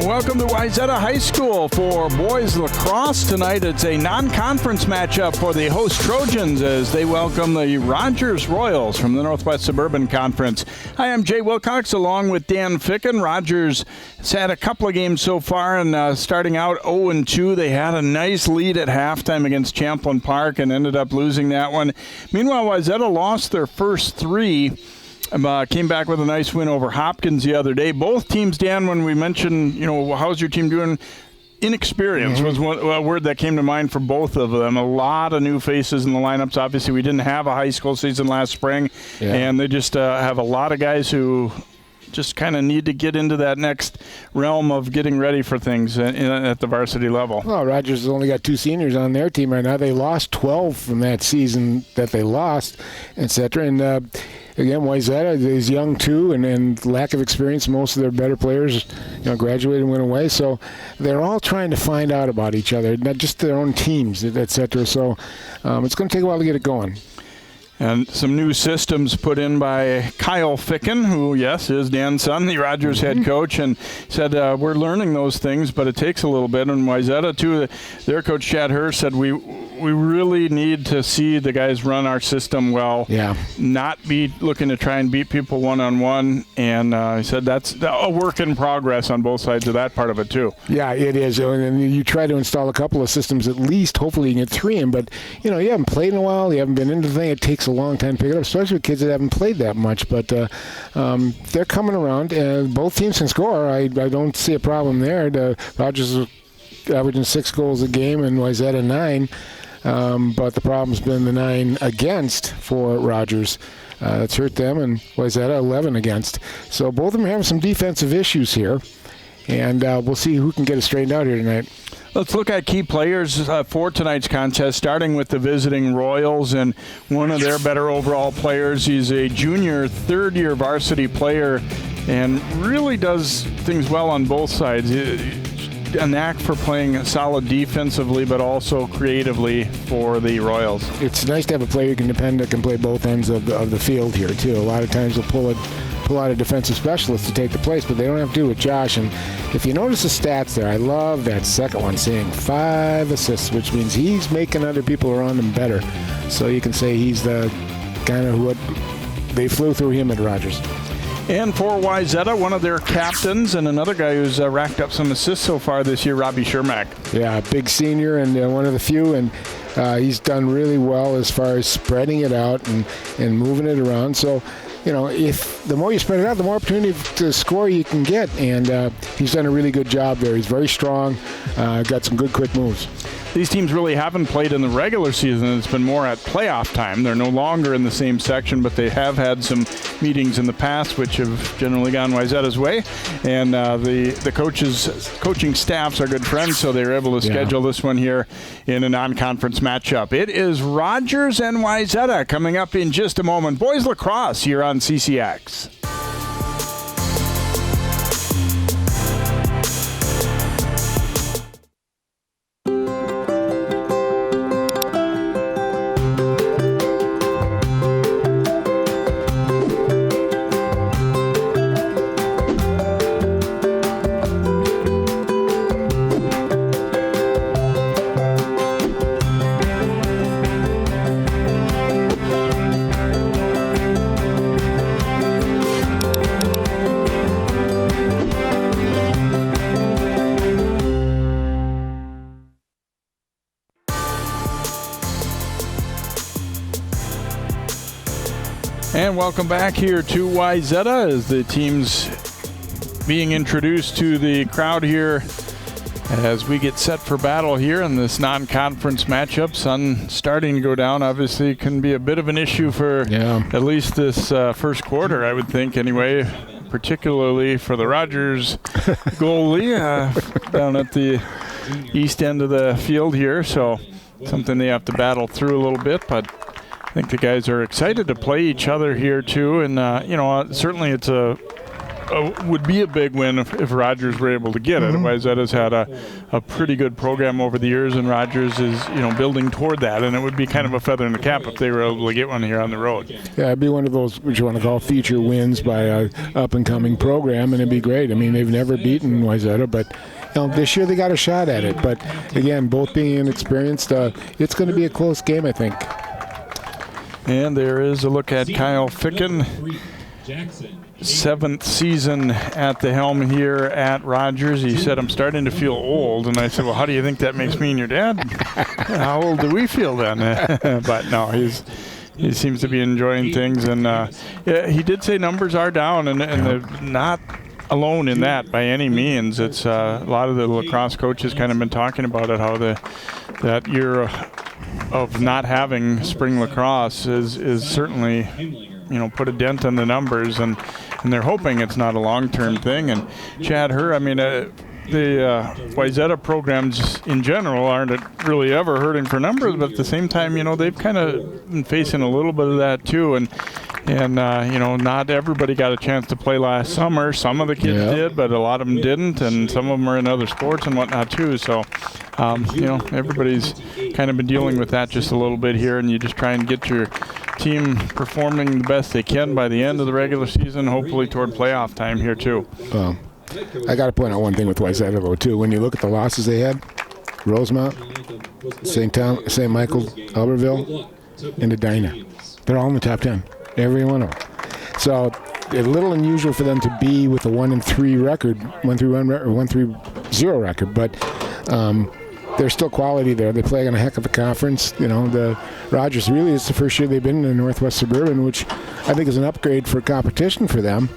Welcome to Wayzata High School for boys lacrosse. Tonight it's a non-conference matchup for the host Trojans as they welcome the Rogers Royals from the Northwest Suburban Conference. Hi, I'm Jay Wilcox along with Dan Ficken. Rogers has had a couple of games so far and starting out 0-2. They had a nice lead at halftime against Champlain Park and ended up losing that one. Meanwhile, Wayzata lost their first three. Came back with a nice win over Hopkins the other day. Both teams, Dan, when we mentioned, how's your team doing? Inexperience was a word that came to mind for both of them. A lot of new faces in the lineups. Obviously, we didn't have a high school season last spring, and they just have a lot of guys who just kind of need to get into that next realm of getting ready for things at the varsity level. Well, Rogers has only got 2 seniors on their team right now. They lost 12 from that season that they lost, etc. And again, Wayzata is young too, and lack of experience. Most of their better players, graduated and went away. So they're all trying to find out about each other, not just their own teams, etc. So it's going to take a while to get it going. And some new systems put in by Kyle Ficken, who, yes, is Dan's son, the Rogers head coach, and said, we're learning those things, but it takes a little bit. And Wayzata, too, their coach, Chad Hurst, said, we really need to see the guys run our system well, not be looking to try and beat people one-on-one. And he said that's a work in progress on both sides of that part of it, too. Yeah, it is. And you try to install a couple of systems at least. Hopefully you can get 3 in. But, you haven't played in a while. You haven't been into the thing. It takes a long time to pick it up, especially with kids that haven't played that much. But they're coming around, and both teams can score. I don't see a problem there. Rogers is averaging 6 goals a game, and Wayzata 9. But the problem's been the 9 against for Rogers. That's hurt them, and Wayzata 11 against. So both of them have some defensive issues here, and we'll see who can get it straightened out here tonight. Let's look at key players for tonight's contest, starting with the visiting Royals and one of their better overall players. He's a junior, third-year varsity player and really does things well on both sides. A knack for playing solid defensively, but also creatively for the Royals. It's nice to have a player you can depend that can play both ends of the field here, too. A lot of times they'll pull out a defensive specialist to take the place, but they don't have to do it with Josh. And if you notice the stats there, I love that second one, saying 5 assists, which means he's making other people around him better. So you can say he's the kind of what they flew through him at Rogers. And for Wayzata, one of their captains and another guy who's racked up some assists so far this year, Robbie Shermack. Yeah, big senior and one of the few, and he's done really well as far as spreading it out and moving it around. So, if the more you spread it out, the more opportunity to score you can get, and he's done a really good job there. He's very strong, got some good quick moves. These teams really haven't played in the regular season. It's been more at playoff time. They're no longer in the same section, but they have had some meetings in the past which have generally gone Wayzata's way. And the coaching staffs are good friends, so they were able to schedule this one here in a non-conference matchup. It is Rogers and Wayzata coming up in just a moment. Boys lacrosse here on CCX. And welcome back here to Wayzata as the team's being introduced to the crowd here as we get set for battle here in this non-conference matchup. Sun starting to go down obviously can be a bit of an issue for at least this first quarter, I would think anyway, particularly for the Rogers goalie down at the east end of the field here. So something they have to battle through a little bit, but I think the guys are excited to play each other here too, and certainly it's a would be a big win if Rogers were able to get it. Wayzata's had a pretty good program over the years, and Rogers is building toward that, and it would be kind of a feather in the cap if they were able to get one here on the road. Yeah, it'd be one of those what you want to call feature wins by a up-and-coming program, and it'd be great. I mean, they've never beaten Wayzata, but this year they got a shot at it. But again, both being inexperienced, it's going to be a close game, I think. And there is a look at Kyle Ficken. 7th season at the helm here at Rogers. He said, I'm starting to feel old. And I said, well, how do you think that makes me and your dad? How old do we feel then? But no, he seems to be enjoying things. And yeah, he did say numbers are down, and they're not alone in that by any means. It's a lot of the lacrosse coaches kind of been talking about it, how that year of not having spring lacrosse is certainly put a dent in the numbers, and they're hoping it's not a long-term thing. And Chad Herr, I mean, the Wayzata programs in general aren't really ever hurting for numbers, but at the same time, they've kind of been facing a little bit of that too. And not everybody got a chance to play last summer. Some of the kids did, but a lot of them didn't, and some of them are in other sports and whatnot too. So, everybody's kind of been dealing with that just a little bit here, and you just try and get your team performing the best they can by the end of the regular season, hopefully toward playoff time here too. I got to point out one thing with Wayzata though too. When you look at the losses they had, Rosemount, St. Michael's, Albertville, and Edina, they're all in the top 10. Every one of them. So a little unusual for them to be with a 1-3 record, 1-3-1 or 1-3-0 record, but there's still quality there. They play on a heck of a conference. The Rogers really is the first year they've been in the Northwest Suburban, which I think is an upgrade for competition for them.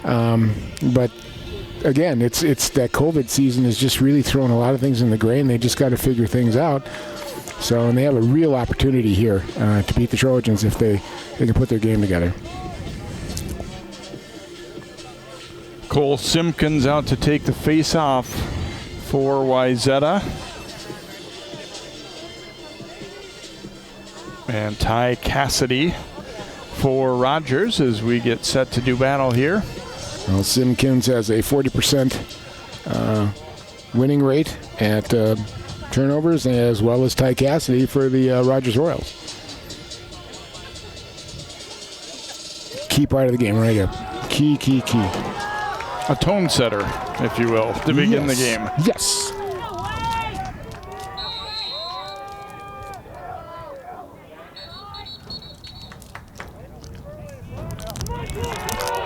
But again, it's that COVID season has just really thrown a lot of things in the gray, and they just got to figure things out. So, and they have a real opportunity here to beat the Trojans if they can put their game together. Cole Simpkins out to take the face-off for Wayzata. And Ty Cassidy for Rogers as we get set to do battle here. Well, Simpkins has a 40% winning rate at turnovers, as well as Ty Cassidy for the Rogers Royals. Key part of the game right here. Key. A tone setter, if you will, to begin the game. Yes.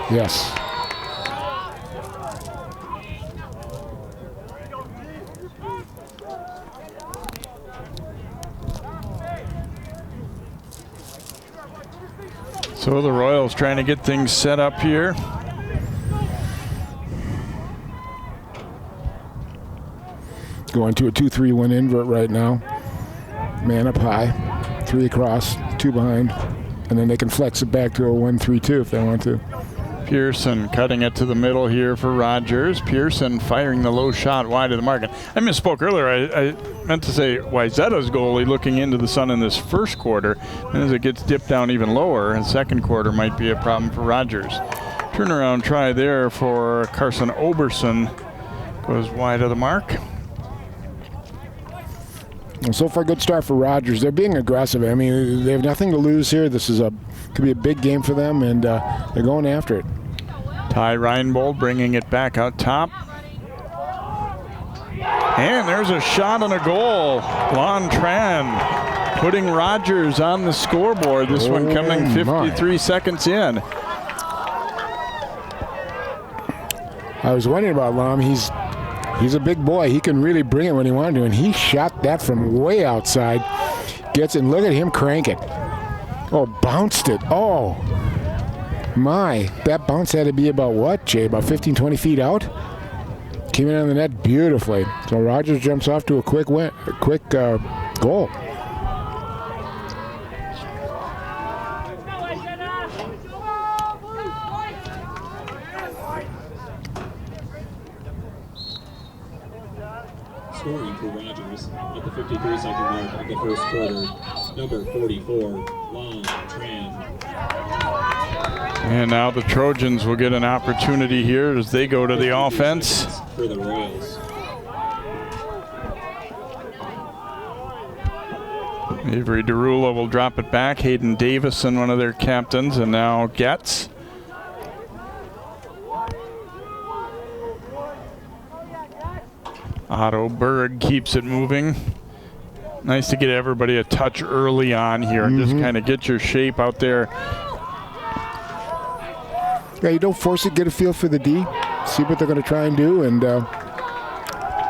Yes. So the Royals trying to get things set up here. Going to a 2-3-1 invert right now. Man up high, 3 across, 2 behind, and then they can flex it back to a 1-3-2 if they want to. Pearson cutting it to the middle here for Rogers. Pearson firing the low shot wide of the mark. I misspoke earlier. I meant to say Wayzata's goalie looking into the sun in this first quarter. And as it gets dipped down even lower, and second quarter might be a problem for Rogers. Turnaround try there for Carson Oberson. Goes wide of the mark. Well, so far, good start for Rogers. They're being aggressive. I mean, they have nothing to lose here. This is could be a big game for them, and they're going after it. Ty Reinbold bringing it back out top. And there's a shot and a goal. Lon Tran putting Rogers on the scoreboard. This one coming 53 seconds in. I was wondering about Lon. He's a big boy. He can really bring it when he wanted to, and he shot that from way outside. Gets it, and look at him crank it. Oh, bounced it. Oh, my. That bounce had to be about what, Jay? About 15, 20 feet out? Came in on the net beautifully. So Rogers jumps off to a quick goal. Scoring for Rogers at the 53-second mark of the first quarter, number 44, Lon Tran. And now the Trojans will get an opportunity here as they go to the offense. For the Royals. Avery Derula will drop it back. Hayden Davison, one of their captains, and now Getz. Otto Berg keeps it moving. Nice to get everybody a touch early on here. Just kind of get your shape out there. Yeah, you don't force it, get a feel for the D, see what they're going to try and do, and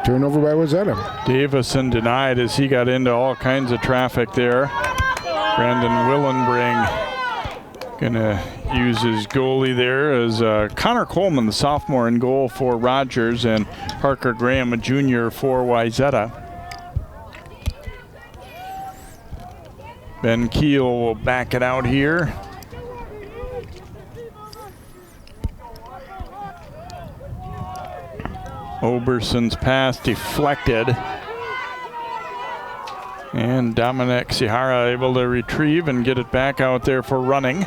turnover by Wayzata. Davison denied as he got into all kinds of traffic there. Brandon Willenbring gonna use his goalie there as Connor Coleman, the sophomore, in goal for Rogers, and Parker Graham, a junior, for Wayzata. Ben Keel will back it out here. Oberson's pass deflected. And Dominic Sihara able to retrieve and get it back out there for Running.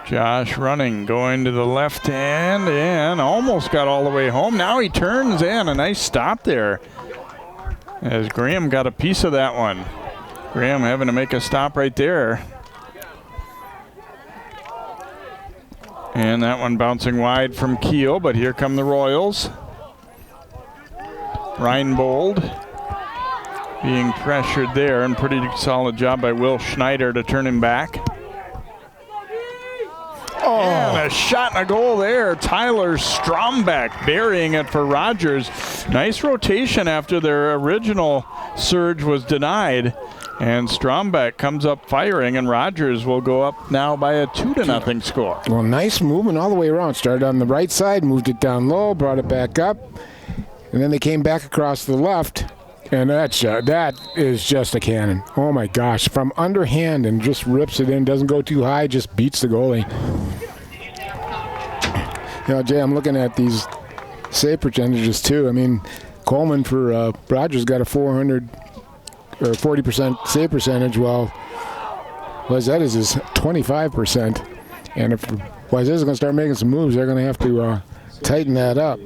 Josh Running going to the left hand and almost got all the way home. Now he turns in. A nice stop there as Graham got a piece of that one. Graham having to make a stop right there. And that one bouncing wide from Keel, but here come the Royals. Reinbold being pressured there, and pretty solid job by Will Schneider to turn him back. And a shot and a goal there. Tyler Strombeck burying it for Rogers. Nice rotation after their original surge was denied. And Strombeck comes up firing, and Rogers will go up now by a 2-0 score. Well, nice movement all the way around. Started on the right side, moved it down low, brought it back up, and then they came back across the left. And that is just a cannon. Oh my gosh, from underhand and just rips it in, doesn't go too high, just beats the goalie. You know, Jay, I'm looking at these save percentages too. I mean, Coleman for Rogers got a 400 or 40% save percentage, while Wayzata's is 25%. And if Wayzata's going to start making some moves, they're going to have to tighten that up.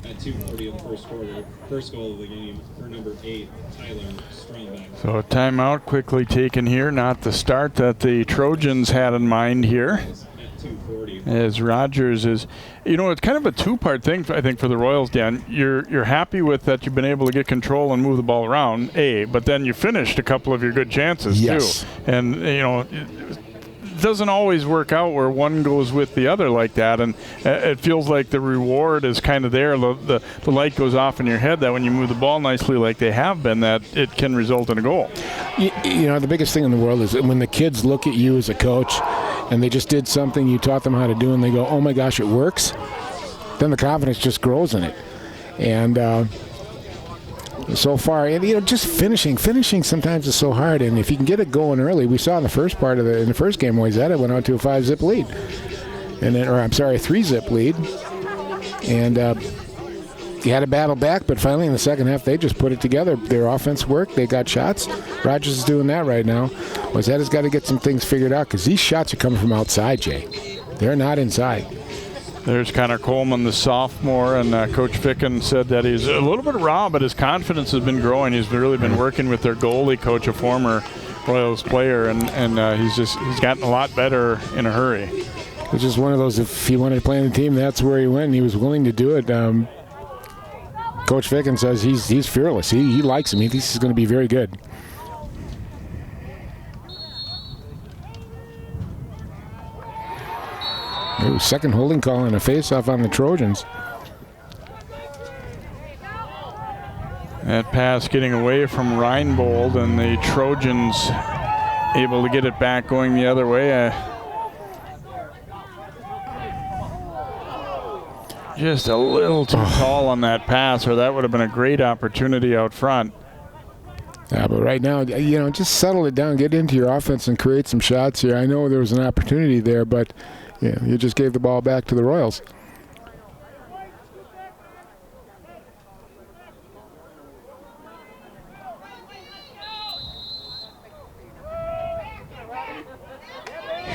At 2:40 in the first quarter, first goal of the game for number 8, Tyler Strombeck. So a timeout quickly taken here. Not the start that the Trojans had in mind here. At 2:40. As Rogers is, you know, it's kind of a two-part thing, I think, for the Royals, Dan. You're happy with that you've been able to get control and move the ball around, but then you finished a couple of your good chances, yes, too. And, you know, it doesn't always work out where one goes with the other like that, and it feels like the reward is kind of there. The light goes off in your head that when you move the ball nicely like they have been, that it can result in a goal. You know, the biggest thing in the world is when the kids look at you as a coach and they just did something you taught them how to do and they go, oh my gosh, it works, then the confidence just grows in it. And so far, and you know, just finishing sometimes is so hard, and if you can get it going early, we saw in the first part of in the first game, Wayzata went out to a 5-zip lead, and then, or I'm sorry, a 3-zip lead, and you had to battle back, but finally in the second half, they just put it together. Their offense worked, they got shots. Rogers is doing that right now. Wayzata's got to get some things figured out, because these shots are coming from outside, Jay. They're not inside. There's Connor Coleman, the sophomore, and Coach Ficken said that he's a little bit raw, but his confidence has been growing. He's really been working with their goalie coach, a former Royals player, and he's gotten a lot better in a hurry. It's just one of those, if he wanted to play in the team, that's where he went, and he was willing to do it. Coach Ficken says he's fearless. He likes him. He thinks he's going to be very good. Ooh, second holding call and a face-off on the Trojans. That pass getting away from Reinbold, and the Trojans able to get it back going the other way. Just a little too tall on that pass, or that would have been a great opportunity out front. Yeah, but right now, you know, just settle it down, get into your offense and create some shots here. I know there was an opportunity there, but yeah, you just gave the ball back to the Royals.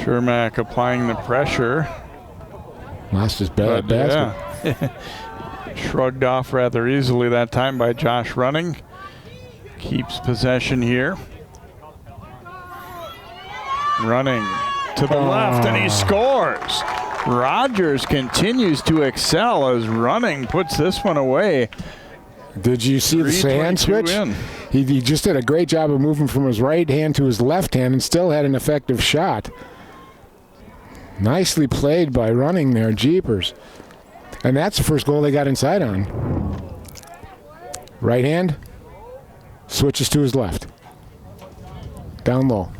Shermack applying the pressure. Lost his basket. Yeah. Shrugged off rather easily that time by Josh Running. Keeps possession here. Running to the left, and he scores. Rogers continues to excel as Running puts this one away. Did you see the hand switch? He just did a great job of moving from his right hand to his left hand and still had an effective shot. Nicely played by Running there, jeepers. And that's the first goal they got inside on. Right hand, switches to his left. Down low.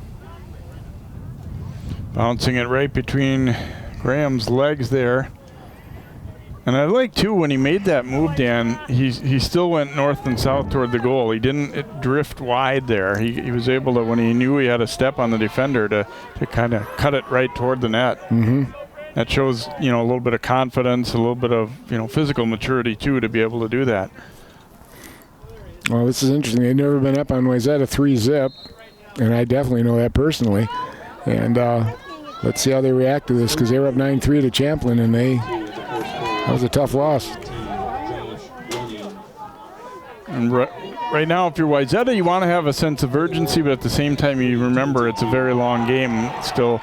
Bouncing it right between Graham's legs there. And I like, too, when he made that move, Dan, he still went north and south toward the goal. He didn't drift wide there. He was able to, when he knew he had a step on the defender, to kind of cut it right toward the net. Mm-hmm. That shows, a little bit of confidence, a little bit of, physical maturity, too, to be able to do that. Well, this is interesting. They've never been up on Wayzata 3-zip, and I definitely know that personally. And let's see how they react to this, because they were up 9-3 to Champlin, and that was a tough loss. And right now, if you're Wayzata, you want to have a sense of urgency, but at the same time, you remember it's a very long game. Still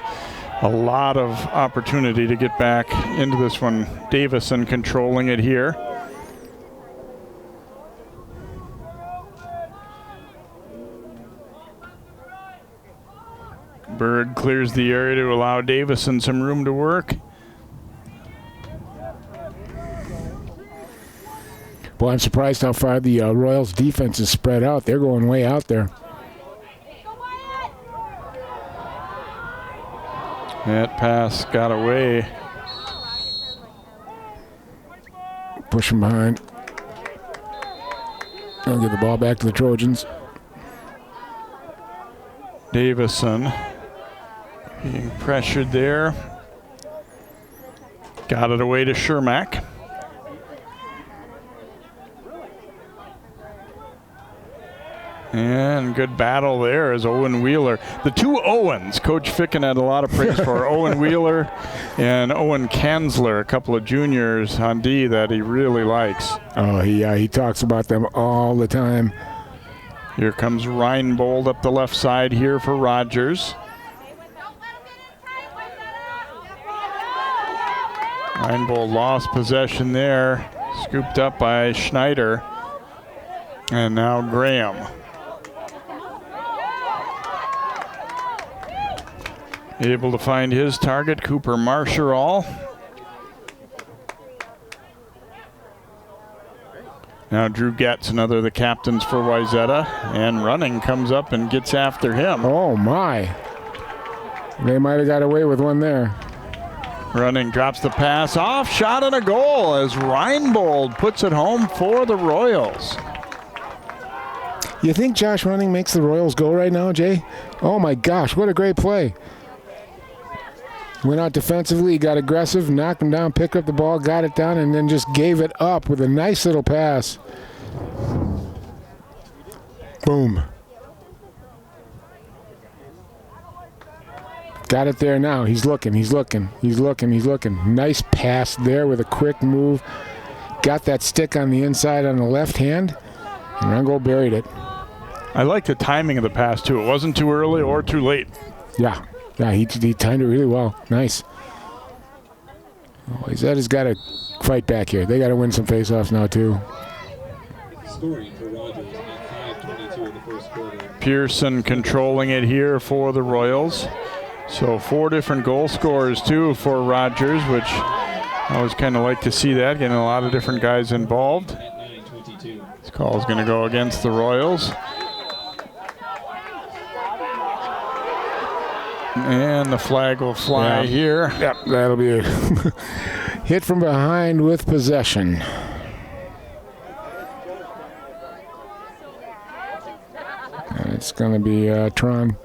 a lot of opportunity to get back into this one. Davison controlling it here. Berg clears the area to allow Davison some room to work. Well, I'm surprised how far the Royals defense is spread out. They're going way out there. That pass got away. Push him behind. They'll get the ball back to the Trojans. Davison being pressured there. Got it away to Shermack. And good battle there as Owen Wheeler. The two Owens, Coach Ficken had a lot of praise for. Owen Wheeler and Owen Kanzler, a couple of juniors on D that he really likes. Oh, he talks about them all the time. Here comes Reinbold up the left side here for Rogers. Reinbold lost possession there, scooped up by Schneider. And now Graham. Able to find his target, Cooper Marshall. Now Drew Getz, another of the captains for Wayzata, and Running comes up and gets after him. Oh my. They might have got away with one there. Running drops the pass off, shot and a goal as Reinbold puts it home for the Royals. You think Josh Running makes the Royals go right now, Jay? Oh my gosh, what a great play. Went out defensively, got aggressive, knocked him down, picked up the ball, got it down, and then just gave it up with a nice little pass. Boom. Got it there now. He's looking. Nice pass there with a quick move. Got that stick on the inside on the left hand, and Reinbold buried it. I like the timing of the pass, too. It wasn't too early or too late. Yeah, he timed it really well. Nice. Wayzata's got to fight back here. They got to win some faceoffs now, too. Scoring for Rogers at 5:22 in the first quarter. Pearson controlling it here for the Royals. So 4 different goal scorers, too, for Rogers, which I always kind of like to see that, getting a lot of different guys involved. At 9:22. This call is going to go against the Royals. And the flag will fly here. Yep, that'll be a hit from behind with possession. And it's going to be Tron.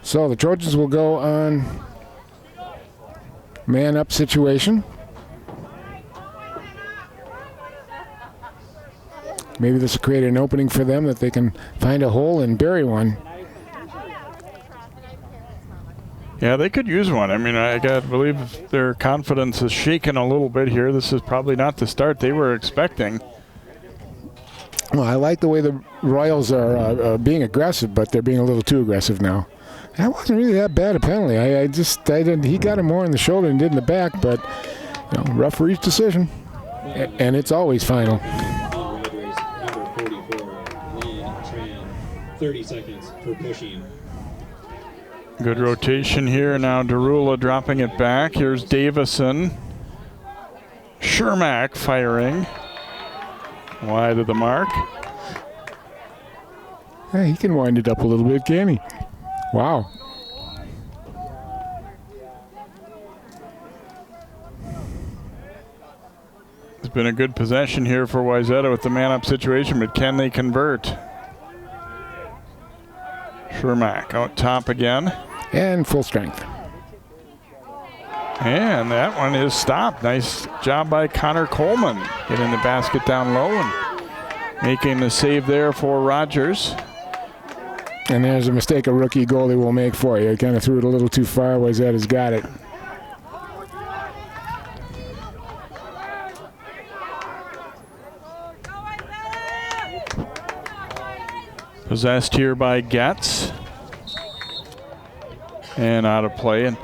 So the Trojans will go on man-up situation. maybe this will create an opening for them that they can find a hole and bury one. Yeah, they could use one. I mean, I got to believe their confidence is shaken a little bit here. This is probably not the start they were expecting. Well, I like the way the Royals are being aggressive, but they're being a little too aggressive now. That wasn't really that bad a penalty. I didn't. He got him more in the shoulder than did in the back, but referee's decision, and it's always final. Rogers, number 44, Lee Tran, 30 seconds for pushing. Good rotation here. Now Derula dropping it back. Here's Davison. Shermack firing. Wide of the mark. Hey, he can wind it up a little bit, can he? Wow. It's been a good possession here for Wayzata with the man-up situation, but can they convert? Shermack out top again. And full strength. And that one is stopped. Nice job by Connor Coleman. Getting the basket down low and making the save there for Rogers. And there's a mistake a rookie goalie will make for you. He kind of threw it a little too far. Wayzata's got it. Possessed here by Getz. And out of play. And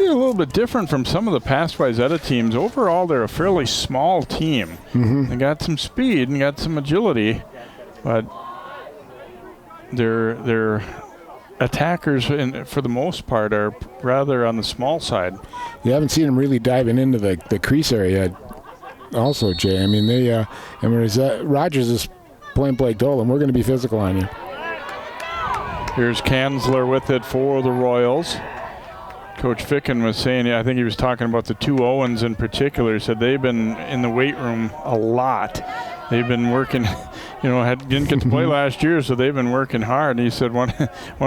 a little bit different from some of the past Wayzata teams. Overall, they're a fairly small team. Mm-hmm. They got some speed and got some agility, but their attackers, for the most part, are rather on the small side. You haven't seen them really diving into the crease area also, Jay. I mean, Rogers is point blank told them, we're going to be physical on you. Here's Kanzler with it for the Royals. Coach Ficken was saying, I think he was talking about the two Owens in particular. He said they've been in the weight room a lot. They've been working, didn't get to play last year, so they've been working hard. And he said one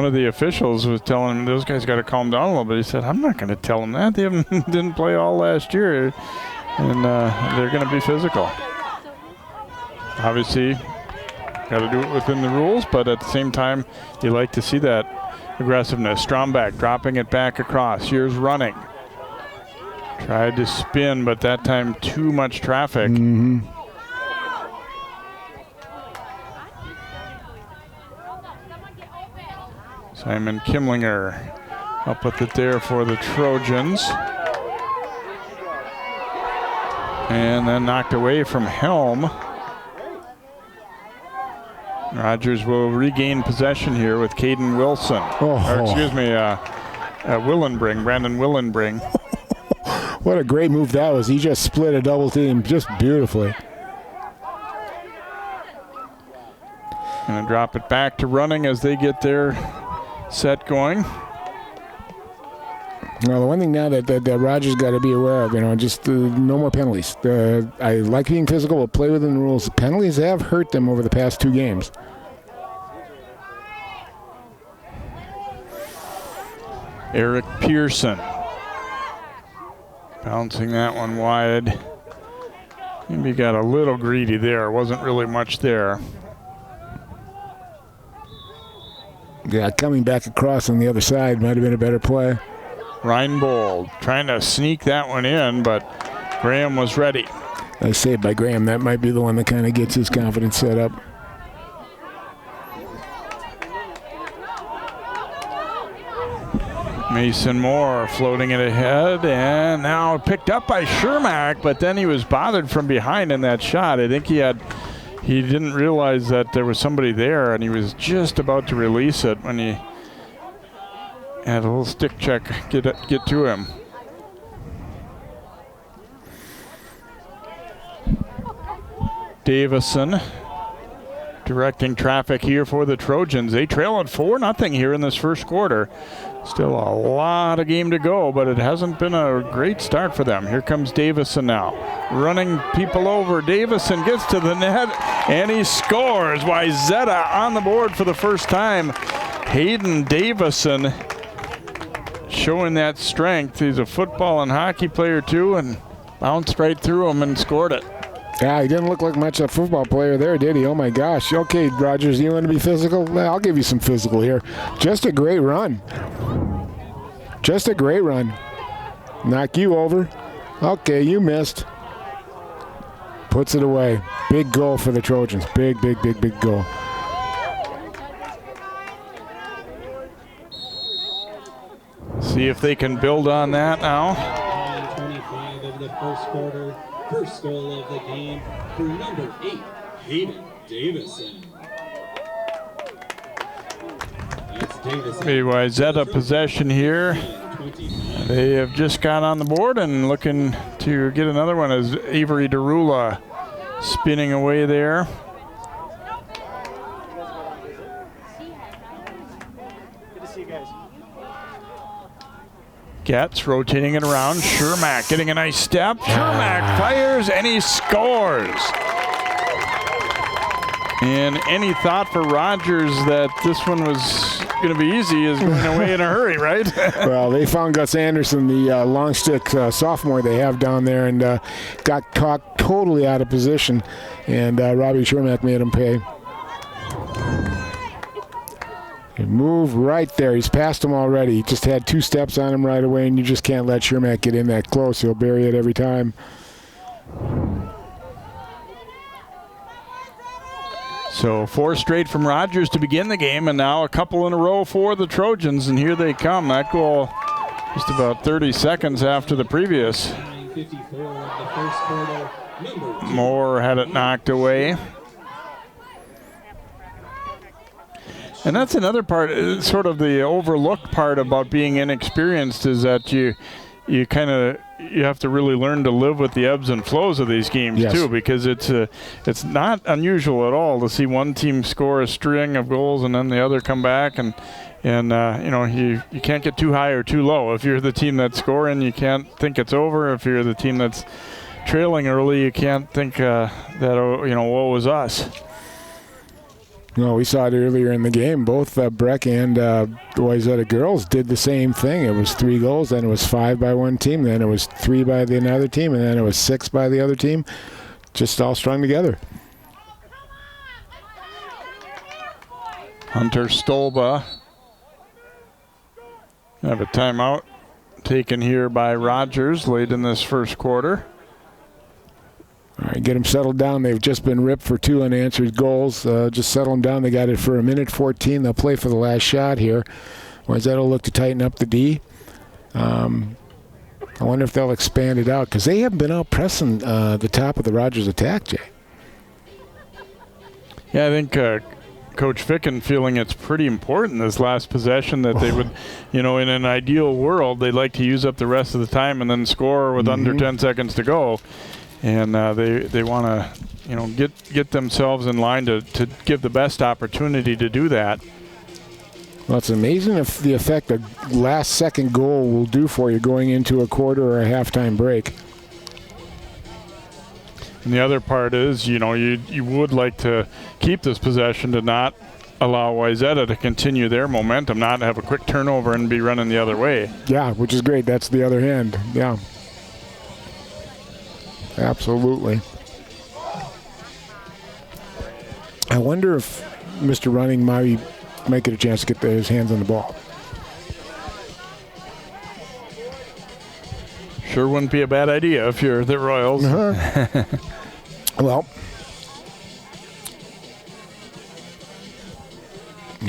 of the officials was telling him, those guys got to calm down a little bit. He said, I'm not going to tell them that. They didn't play all last year, and they're going to be physical. Obviously, got to do it within the rules, but at the same time, you like to see that aggressiveness. Stromback dropping it back across. Here's running. Tried to spin, but that time too much traffic. Mm-hmm. Simon Kimlinger up with it there for the Trojans. And then knocked away from Helm. Rogers will regain possession here with Caden Wilson. Or excuse me, Willenbring, Brandon Willenbring. What a great move that was. He just split a double team just beautifully. Gonna drop it back to running as they get their set going. Well, the one thing now that Rogers got to be aware of, just no more penalties. I like being physical, but play within the rules. The penalties have hurt them over the past 2 games. Eric Pearson bouncing that one wide. Maybe got a little greedy there. Wasn't really much there. Yeah, coming back across on the other side might have been a better play. Reinbold trying to sneak that one in, but Graham was ready. Nice save by Graham. That might be the one that kind of gets his confidence set up. Mason Moore floating it ahead, and now picked up by Shermack, but then he was bothered from behind in that shot. I think he didn't realize that there was somebody there, and he was just about to release it when he had a little stick check get to him. Davison directing traffic here for the Trojans. They trail at 4-0 here in this first quarter. Still a lot of game to go, but it hasn't been a great start for them. Here comes Davison now. Running people over. Davison gets to the net, and he scores. Wayzata on the board for the first time. Hayden Davison showing that strength. He's a football and hockey player too, and bounced right through him and scored it. Yeah, he didn't look like much of a football player there, did he? Oh, my gosh. Okay, Rogers, you want to be physical? Well, I'll give you some physical here. Just a great run. Just a great run. Knock you over. Okay, you missed. Puts it away. Big goal for the Trojans. Big, big, big, big goal. See if they can build on that now. 25 of the first quarter. First goal of the game for number 8, Hayden Davison. That's Davison. Wayzata possession here. They have just got on the board and looking to get another one as Avery Derula spinning away there. Good to see you guys. Getz rotating it around. Shermack getting a nice step. Shermack fires and he scores. And any thought for Rogers that this one was going to be easy is going away in a hurry, right? Well, they found Gus Anderson, the long stick sophomore they have down there, and got caught totally out of position. And Robbie Shermack made him pay. He moved right there. He's past him already. He just had 2 steps on him right away, and you just can't let Shermack get in that close. He'll bury it every time. So 4 straight from Rogers to begin the game, and now a couple in a row for the Trojans, and here they come. That goal just about 30 seconds after the previous. 9:54 of the first quarter. Number 2. Moore had it knocked away. And that's another part, sort of the overlooked part about being inexperienced, is that you have to really learn to live with the ebbs and flows of these games too, because it's not unusual at all to see one team score a string of goals and then the other come back, and you can't get too high or too low. If you're the team that's scoring, you can't think it's over. If you're the team that's trailing early, you can't think that woe was us. No, we saw it earlier in the game. Both Breck and the Wayzata girls did the same thing. It was 3 goals, then it was 5 by one team, then it was 3 by another team, and then it was 6 by the other team. Just all strung together. Hunter Stolba. Have a timeout taken here by Rogers late in this first quarter. All right, get them settled down. They've just been ripped for 2 unanswered goals. Just settle them down. They got it for 1:14. They'll play for the last shot here. Wayzata will look to tighten up the D. I wonder if they'll expand it out, because they haven't been out pressing the top of the Rogers attack, Jay. Yeah, I think Coach Ficken feeling it's pretty important this last possession that they would, in an ideal world, they'd like to use up the rest of the time and then score with under 10 seconds to go. And they want to, get themselves in line to give the best opportunity to do that. Well, it's amazing if the effect a last-second goal will do for you going into a quarter or a halftime break. And the other part is, you would like to keep this possession to not allow Wayzata to continue their momentum, not have a quick turnover and be running the other way. Yeah, which is great. That's the other hand. Yeah. Absolutely. I wonder if Mr. Running might get a chance to get his hands on the ball. Sure wouldn't be a bad idea if you're the Royals. Well,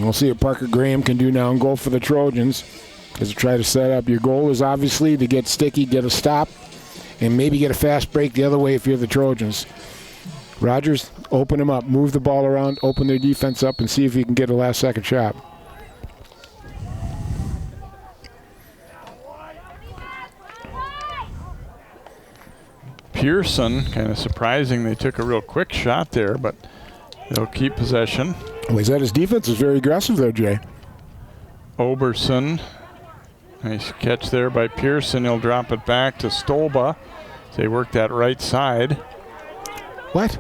we'll see what Parker Graham can do now and go for the Trojans as they try to set up. Your goal is obviously to get sticky, get a stop, and maybe get a fast break the other way if you're the Trojans. Rogers, open them up, move the ball around, open their defense up, and see if you can get a last-second shot. Pearson, kind of surprising they took a real quick shot there, but they'll keep possession. Wayzata's defense is very aggressive there, Jay. Oberson, nice catch there by Pearson. He'll drop it back to Stolba. They work that right side. What?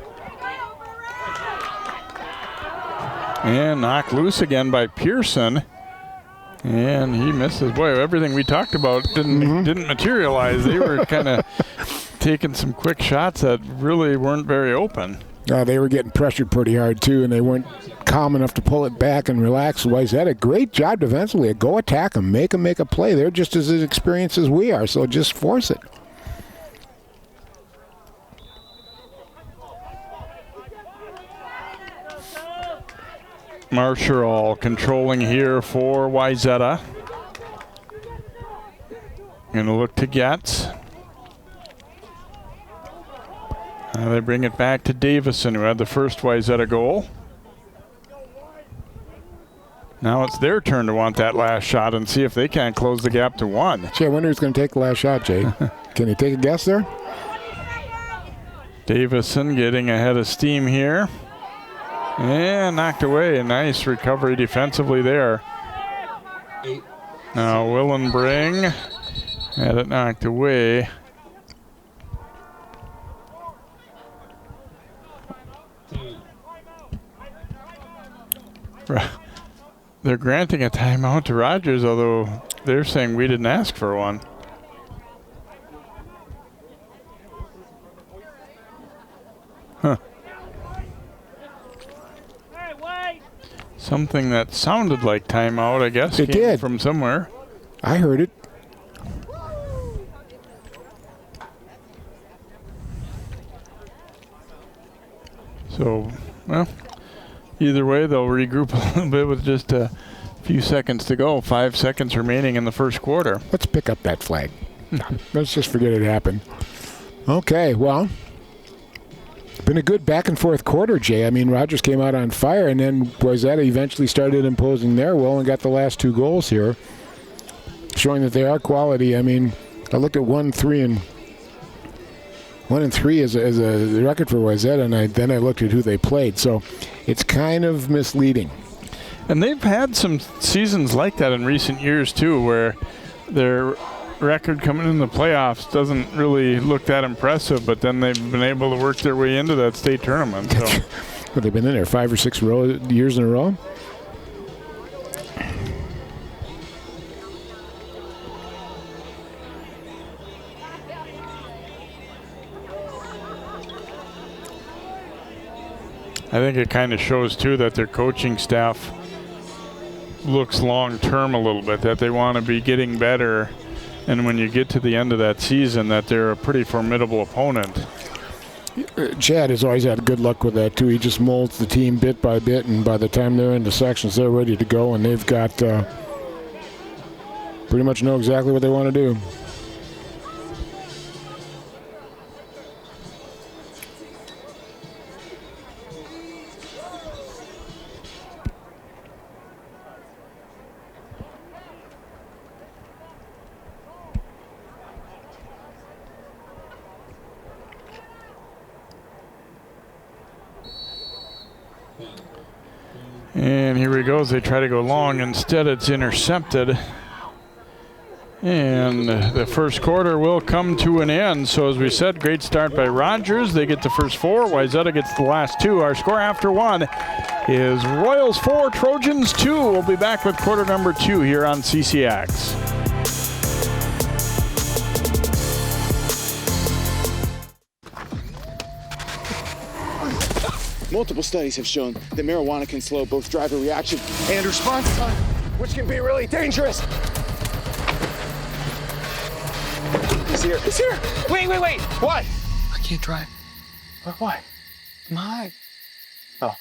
And knocked loose again by Pearson. And he misses. Boy, everything we talked about didn't materialize. They were kind of taking some quick shots that really weren't very open. They were getting pressured pretty hard, too, and they weren't calm enough to pull it back and relax. Wayzata, a great job defensively. Go attack them, make a play. They're just as experienced as we are, so just force it. Marshall controlling here for Wayzata. Going to look to Getz. They bring it back to Davison, who had the first Wayzata goal. Now it's their turn to want that last shot and see if they can't close the gap to 1. Gee, I wonder who's going to take the last shot, Jay. Can you take a guess there? Davison getting ahead of steam here. And knocked away. A nice recovery defensively there. Now Willenbring had it knocked away. They're granting a timeout to Rogers, although they're saying we didn't ask for one. Huh. Something that sounded like timeout, I guess, it came did from somewhere. I heard it. So, well, either way, they'll regroup a little bit with just a few seconds to go. 5 seconds remaining in the first quarter. Let's pick up that flag. Let's just forget it happened. Okay, well, been a good back and forth quarter, Jay. I mean, Rogers came out on fire, and then Wayzata eventually started imposing their will and got the last 2 goals here, showing that they are quality. I mean, I looked at 1-3 and 1-3 as a record for Wayzata, and then I looked at who they played. So it's kind of misleading. And they've had some seasons like that in recent years too, where their record coming in the playoffs doesn't really look that impressive, but then they've been able to work their way into that state tournament. So. Well, they've been in there 5 or 6 years in a row. I think it kind of shows too that their coaching staff looks long term a little bit, that they want to be getting better, and when you get to the end of that season that they're a pretty formidable opponent. Chad has always had good luck with that too. He just molds the team bit by bit, and by the time they're in the sections, they're ready to go, and they've got pretty much know exactly what they want to do. And here he goes. They try to go long. Instead, it's intercepted. And the first quarter will come to an end. So as we said, great start by Rogers. They get the first 4. Wayzata gets the last 2. Our score after 1 is Royals 4, Trojans 2. We'll be back with quarter number 2 here on CCX. Multiple studies have shown that marijuana can slow both driver reaction and response time, which can be really dangerous. He's here. He's here. Wait. What? I can't drive. Why? I'm high. Oh.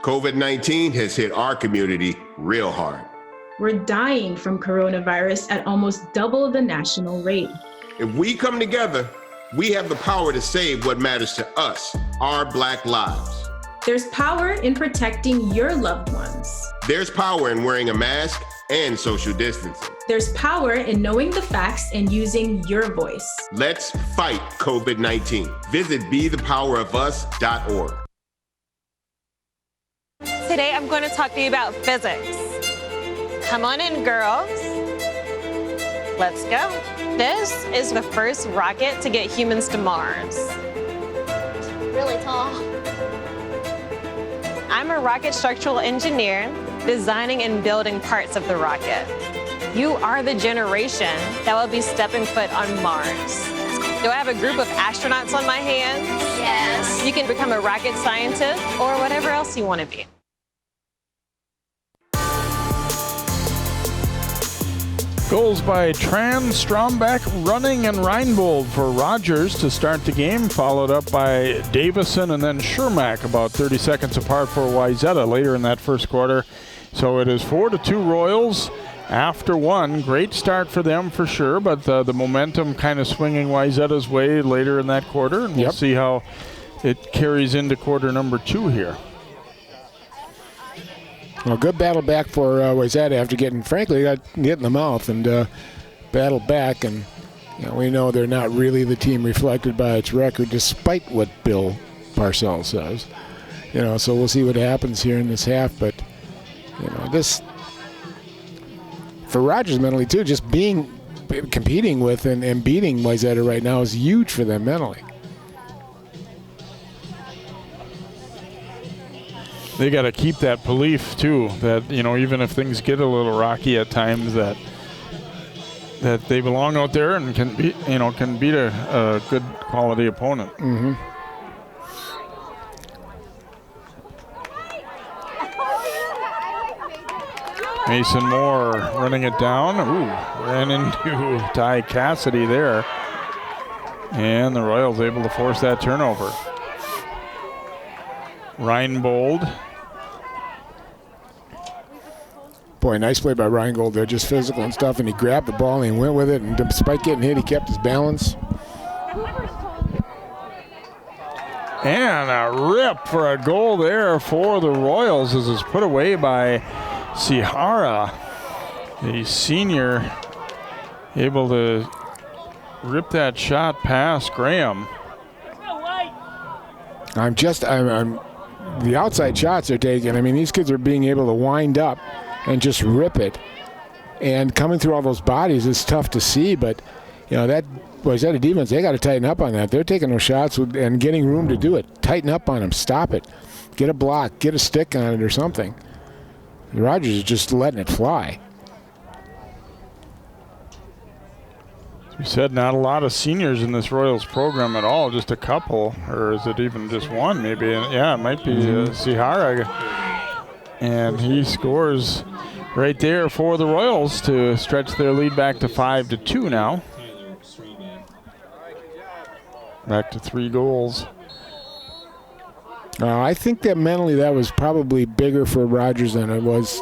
COVID-19 has hit our community real hard. We're dying from coronavirus at almost double the national rate. If we come together, we have the power to save what matters to us, our Black lives. There's power in protecting your loved ones. There's power in wearing a mask and social distancing. There's power in knowing the facts and using your voice. Let's fight COVID-19. Visit bethepowerofus.org. Today I'm going to talk to you about physics. Come on in, girls. Let's go. This is the first rocket to get humans to Mars. Really tall. I'm a rocket structural engineer, designing and building parts of the rocket. You are the generation that will be stepping foot on Mars. Do I have a group of astronauts on my hands? Yes. You can become a rocket scientist or whatever else you want to be. Goals by Tran, Strombeck, Running, and Reinbold for Rogers to start the game, followed up by Davison and then Shermack about 30 seconds apart for Wayzata later in that first quarter. So it is 4-2 Royals after one. Great start for them for sure, but the momentum kind of swinging Wayzata's way later in that quarter, and we'll see how it carries into quarter number 2 here. Well, good battle back for Wayzata after getting, frankly, got hit in the mouth and battled back. And we know they're not really the team reflected by its record, despite what Bill Parcells says. So we'll see what happens here in this half. But this for Rogers mentally too, just competing with and beating Wayzata right now is huge for them mentally. They got to keep that belief too, that even if things get a little rocky at times, that they belong out there and can beat a good quality opponent. Mm-hmm. Mason Moore running it down. Ooh, ran into Ty Cassidy there, and the Royals able to force that turnover. Reinbold. Boy, nice play by Reingold there, just physical and stuff, and he grabbed the ball and he went with it, and despite getting hit, he kept his balance. And a rip for a goal there for the Royals as it's put away by Sihara, the senior, able to rip that shot past Graham. I'm the outside shots they're taking. I mean, these kids are being able to wind up and just rip it. And coming through all those bodies is tough to see, but that Wayzata defense, they got to tighten up on that. They're taking those shots and getting room to do it. Tighten up on them. Stop it. Get a block. Get a stick on it or something. Rogers is just letting it fly. We said not a lot of seniors in this Royals program at all, just a couple, or is it even just one maybe? Yeah, it might be Sihara. And he scores right there for the Royals to stretch their lead back to 5-2 now. Back to 3 goals. I think that mentally that was probably bigger for Rogers than it was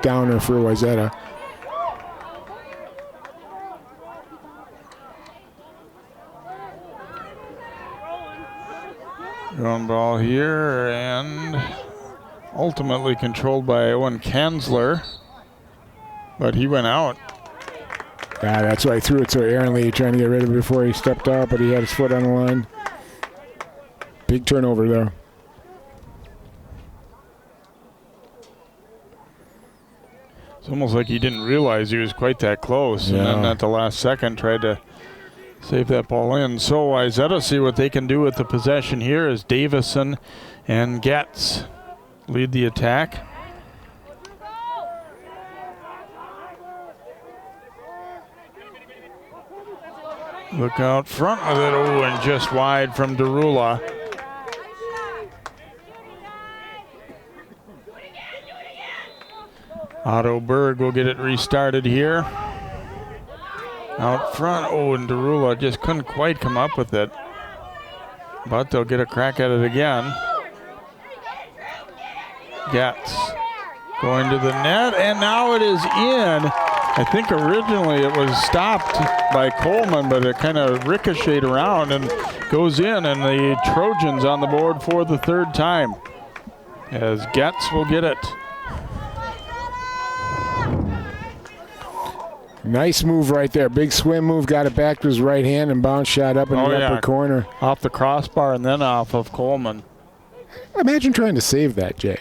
downer for Wayzata. Going ball here, and ultimately controlled by Owen Kanzler, but he went out. Yeah, that's why he threw it so errantly, trying to get rid of it before he stepped out, but he had his foot on the line. Big turnover there. It's almost like he didn't realize he was quite that close, and then at the last second tried to save that ball in. So Wayzata see what they can do with the possession here as Davison and Getz lead the attack. Look out front with it. Oh, and just wide from Derula. Otto Berg will get it restarted here. Out front, and Derula just couldn't quite come up with it. But they'll get a crack at it again. Getz going to the net, and now it is in. I think originally it was stopped by Coleman, but it kind of ricocheted around and goes in, and the Trojans on the board for the 3rd time as Getz will get it. Nice move right there. Big swim move, got it back to his right hand and bounce shot up in the upper corner. Off the crossbar and then off of Coleman. Imagine trying to save that, Jay.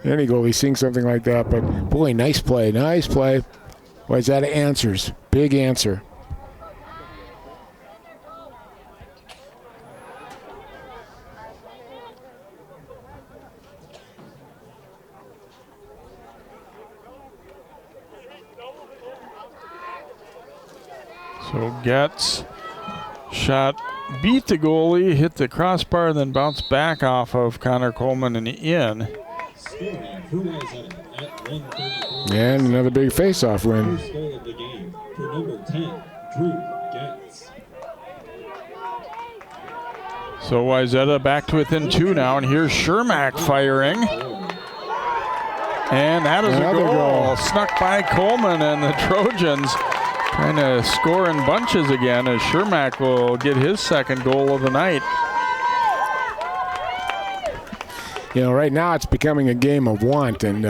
Any goalie seeing something like that, but boy, nice play, nice play. Wayzata answers. Big answer. So Getz shot, beat the goalie, hit the crossbar, then bounced back off of Connor Coleman and in. And another big face-off win. First goal of the game for number 10, Drew Getz. So Wayzata back to within 2 now, and here's Shermack firing. And that is Another a goal. goal. Snuck by Coleman, and the Trojans trying to score in bunches again as Shermack will get his second goal of the night. You know, right now it's becoming a game of want, and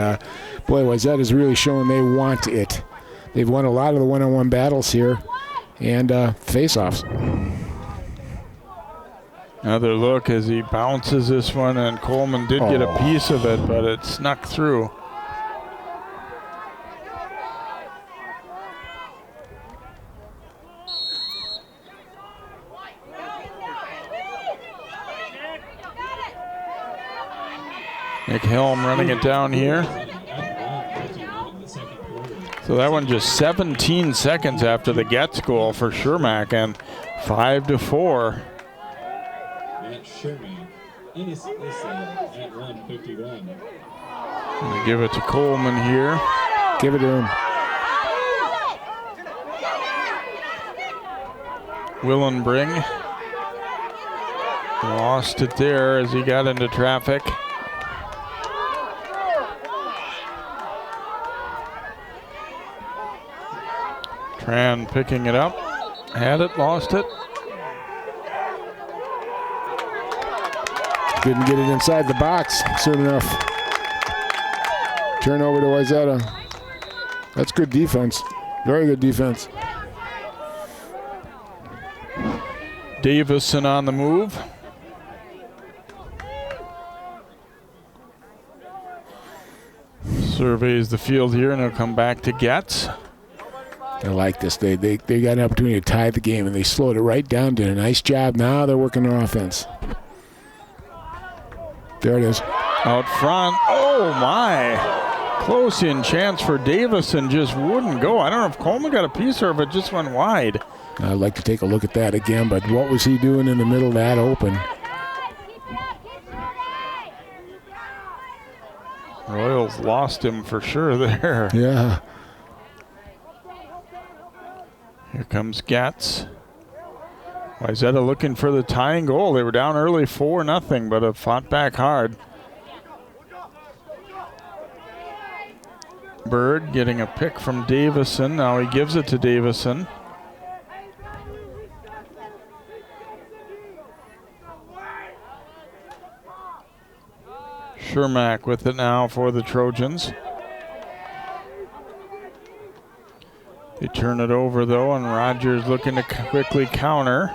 boy, Wayzata's really showing they want it. They've won a lot of the one-on-one battles here, and face-offs. Another look as he bounces this one, and Coleman did get a piece of it, but it snuck through. Nick Helm running it down here. So that one just 17 seconds after the Getz goal for Shermack, and 5-4. Matt Sherman and his at 151. Gonna give it to Coleman here. Give it to him. Willenbring lost it there as he got into traffic. Tran picking it up. Had it, lost it. Didn't get it inside the box soon enough. Turn over to Wayzata. That's good defense. Very good defense. Davison on the move. Surveys the field here, and he'll come back to Getz. I like this. They got an opportunity to tie the game, and they slowed it right down. Did a nice job. Now they're working their offense. There it is. Out front. Oh, my. Close in chance for Davison. Just wouldn't go. I don't know if Coleman got a piece or if it just went wide. I'd like to take a look at that again, but what was he doing in the middle of that open? Royals lost him for sure there. Yeah. Here comes Getz. Wayzata looking for the tying goal. They were down early 4-0, but have fought back hard. Bird getting a pick from Davison. Now he gives it to Davison. Shermack with it now for the Trojans. They turn it over though, and Rogers looking to quickly counter.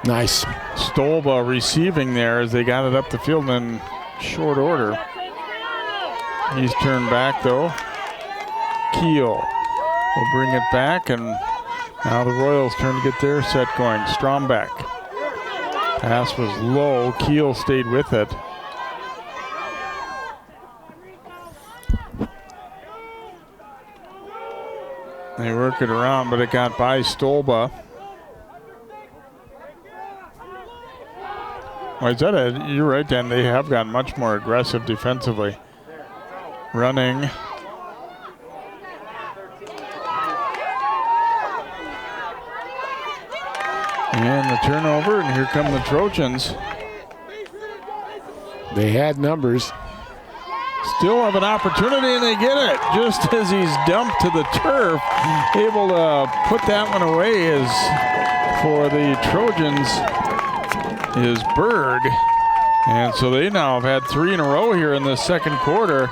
Nice. Stolba receiving there as they got it up the field in short order. He's turned back though. Keel will bring it back, and now the Royals turn to get their set going. Strombeck. Pass was low. Keel stayed with it. They work it around, but it got by Stolba. Wayzata, you're right, Dan. They have gotten much more aggressive defensively. Running. And the turnover, and here come the Trojans. They had numbers. Still have an opportunity, and they get it just as he's dumped to the turf. Able to put that one away is for the Trojans is Berg. And so they now have had 3 in a row here in the second quarter.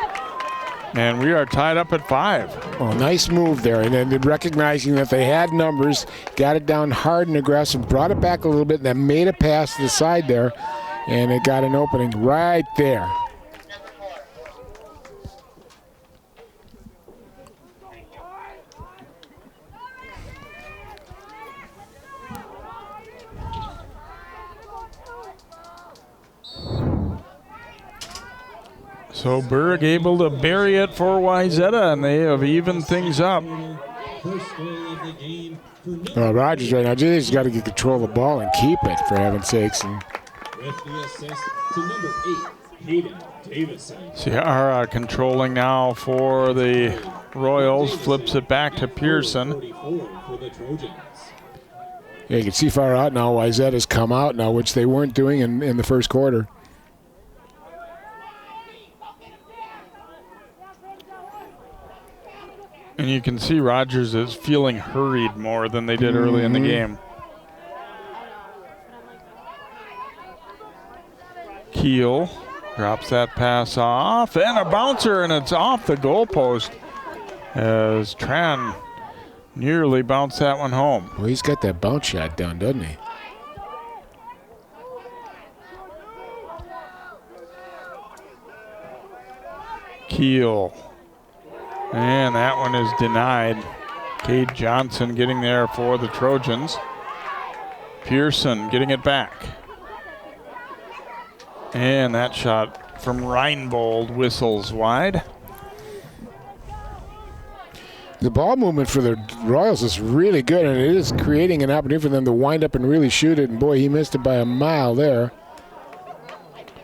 And we are tied up at 5. Well, nice move there. And then recognizing that they had numbers, got it down hard and aggressive, brought it back a little bit, and then made a pass to the side there. And it got an opening right there. So Berg able to bury it for Wayzata, and they have evened things up. First goal of the game for number Rogers right now just got to get control of the ball and keep it, for heaven's sakes. And with the assist to number 8, Hayden Davison. Ciara controlling now for the Royals, flips it back to Pearson. 44 for the Trojans. yeah, you can see far out now. Wayzata's come out now, which they weren't doing in the first quarter. And you can see Rogers is feeling hurried more than they did early in the game. Keel drops that pass off, and a bouncer, and it's off the goalpost as Tran nearly bounced that one home. Well, he's got that bounce shot down, doesn't he? Keel. And that one is denied. Cade Johnson getting there for the Trojans. Pearson getting it back. And that shot from Reinbold whistles wide. The ball movement for the Royals is really good, and it is creating an opportunity for them to wind up and really shoot it. And boy, he missed it by a mile there.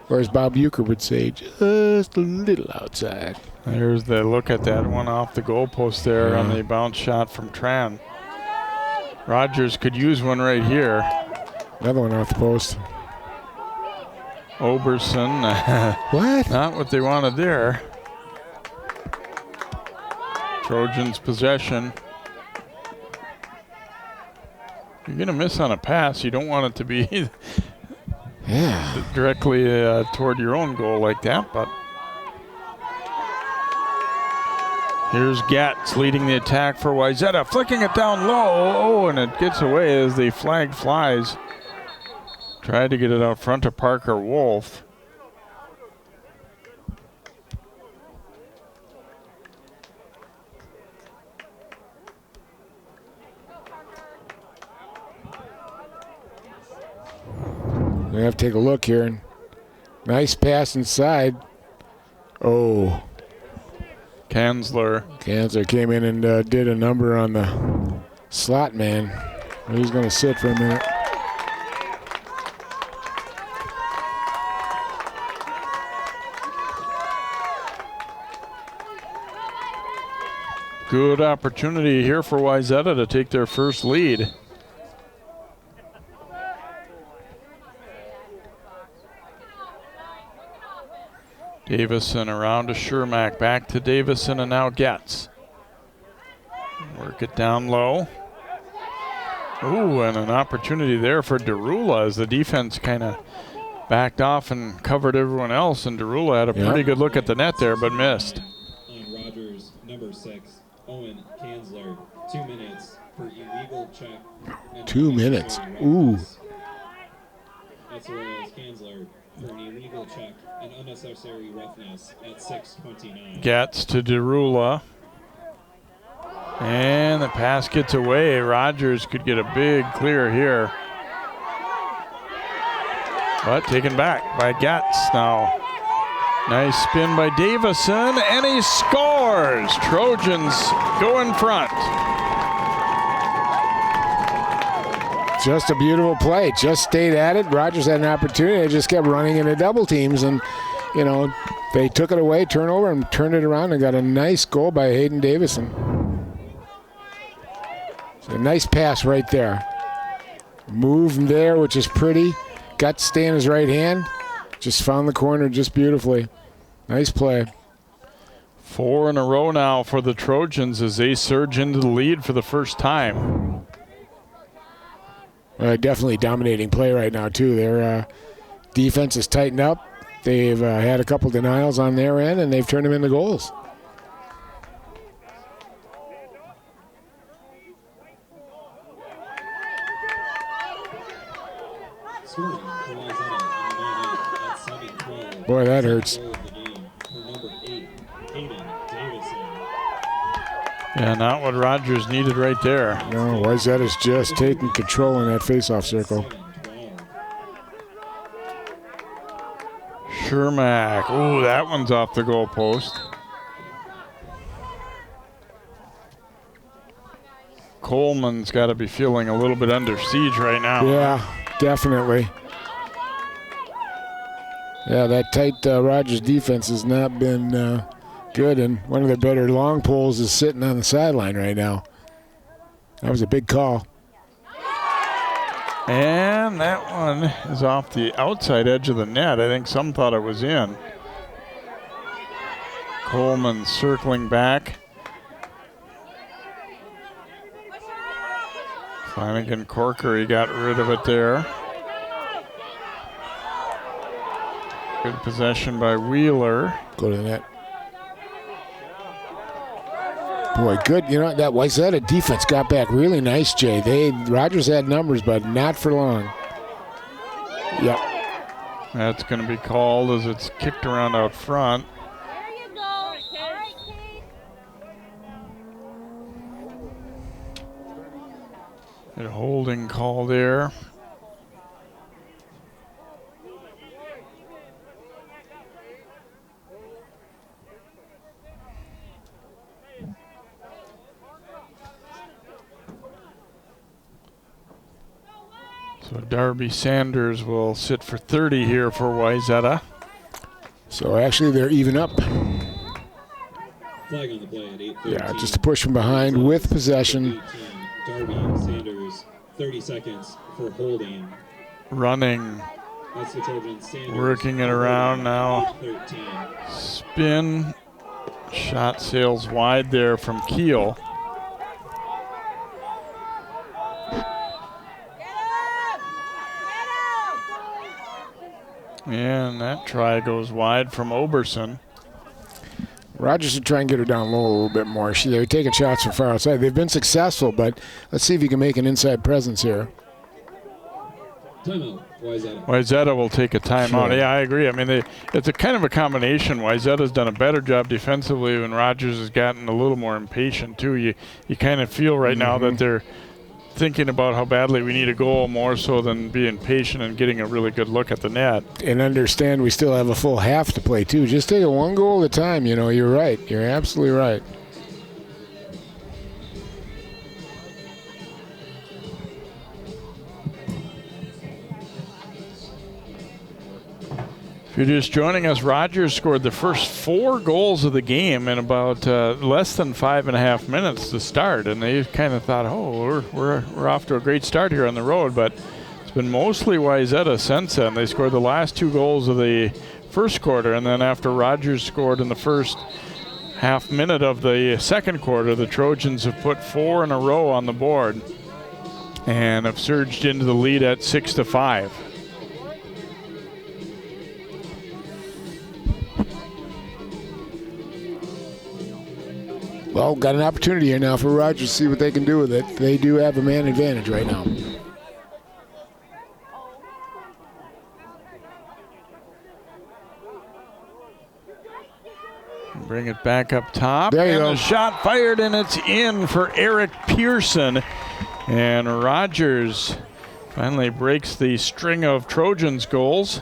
Or as Bob Uecker would say, just a little outside. There's the look at that one off the goalpost there on the bounce shot from Tran. Rogers could use one right here. Another one off the post. Oberson. What? Not what they wanted there. Trojans possession. You're going to miss on a pass. You don't want it to be directly toward your own goal like that, but here's Gatz leading the attack for Wayzata, flicking it down low. Oh, and it gets away as the flag flies. Tried to get it out front to Parker Wolf. We have to take a look here. Nice pass inside. Oh. Kanzler came in and did a number on the slot man. He's going to sit for a minute. Good opportunity here for Wayzata to take their first lead. Davison around to Shermack, back to Davison, and now Getz. Work it down low. Ooh, and an opportunity there for Derula as the defense kind of backed off and covered everyone else, and Derula had a pretty good look at the net there, but missed. On Rogers, number 6, Owen Kanzler, 2 minutes for illegal check. 2 minutes. Ooh. That's Royals Kanzler for an illegal check and unnecessary roughness at 6:29. Gets to Derula. And the pass gets away. Rogers could get a big clear here. But taken back by Getz now. Nice spin by Davison, and he scores. Trojans go in front. Just a beautiful play. Just stayed at it. Rogers had an opportunity. They just kept running into double teams, and, you know, they took it away, turnover, and turned it around and got a nice goal by Hayden Davison. So a nice pass right there. Move there, which is pretty. Got to stay in his right hand. Just found the corner just beautifully. Nice play. 4 in a row now for the Trojans as they surge into the lead for the first time. Definitely dominating play right now, too. Their defense is tightened up. They've had a couple denials on their end, and they've turned them into goals. Boy, that hurts. Yeah, not what Rogers needed right there. No, Wayzata's just taking control in that faceoff circle. Shermack. Ooh, that one's off the goal post. Coleman's got to be feeling a little bit under siege right now. Yeah, definitely. Yeah, that tight Rogers defense has not been good, and one of their better long poles is sitting on the sideline right now. That was a big call. And that one is off the outside edge of the net. I think some thought it was in. Coleman circling back. Flanagan Corker, he got rid of it there. Good possession by Wheeler. Go to the net. Boy, good. You know, that Wayzata defense got back really nice, Jay. Rogers had numbers, but not for long. Yep. That's going to be called as it's kicked around out front. A holding call there. So Darby Sanders will sit for 30 here for Wayzata. So actually they're even up. Flag on the play at 8:13. Yeah, just to push from behind with possession. 18, Darby Sanders, 30 seconds for holding. Running. That's the Trojans. Sanders. Working it around now. 13. Spin. Shot sails wide there from Keel. And that try goes wide from Oberson. Rogers should try and get her down low a little bit more. They're taking shots from far outside. They've been successful, but let's see if you can make an inside presence here. Timeout. Wayzata. Wayzata will take a timeout. Sure. Yeah, I agree. I mean, it's a kind of a combination. Wayzata's done a better job defensively when Rogers has gotten a little more impatient too. You kind of feel right now that they're thinking about how badly we need a goal more so than being patient and getting a really good look at the net. And understand we still have a full half to play too. Just take it one goal at a time. You know, you're right. You're absolutely right. If you're just joining us, Rogers scored the first 4 goals of the game in about less than 5.5 minutes to start, and they kind of thought, oh, we're off to a great start here on the road, but it's been mostly Wayzata since then. They scored the last 2 goals of the first quarter, and then after Rogers scored in the first half minute of the second quarter, the Trojans have put 4 in a row on the board and have surged into the lead at 6-5. Well, got an opportunity here now for Rogers to see what they can do with it. They do have a man advantage right now. Bring it back up top. There you go. The shot fired, and it's in for Eric Pearson. And Rogers finally breaks the string of Trojans goals,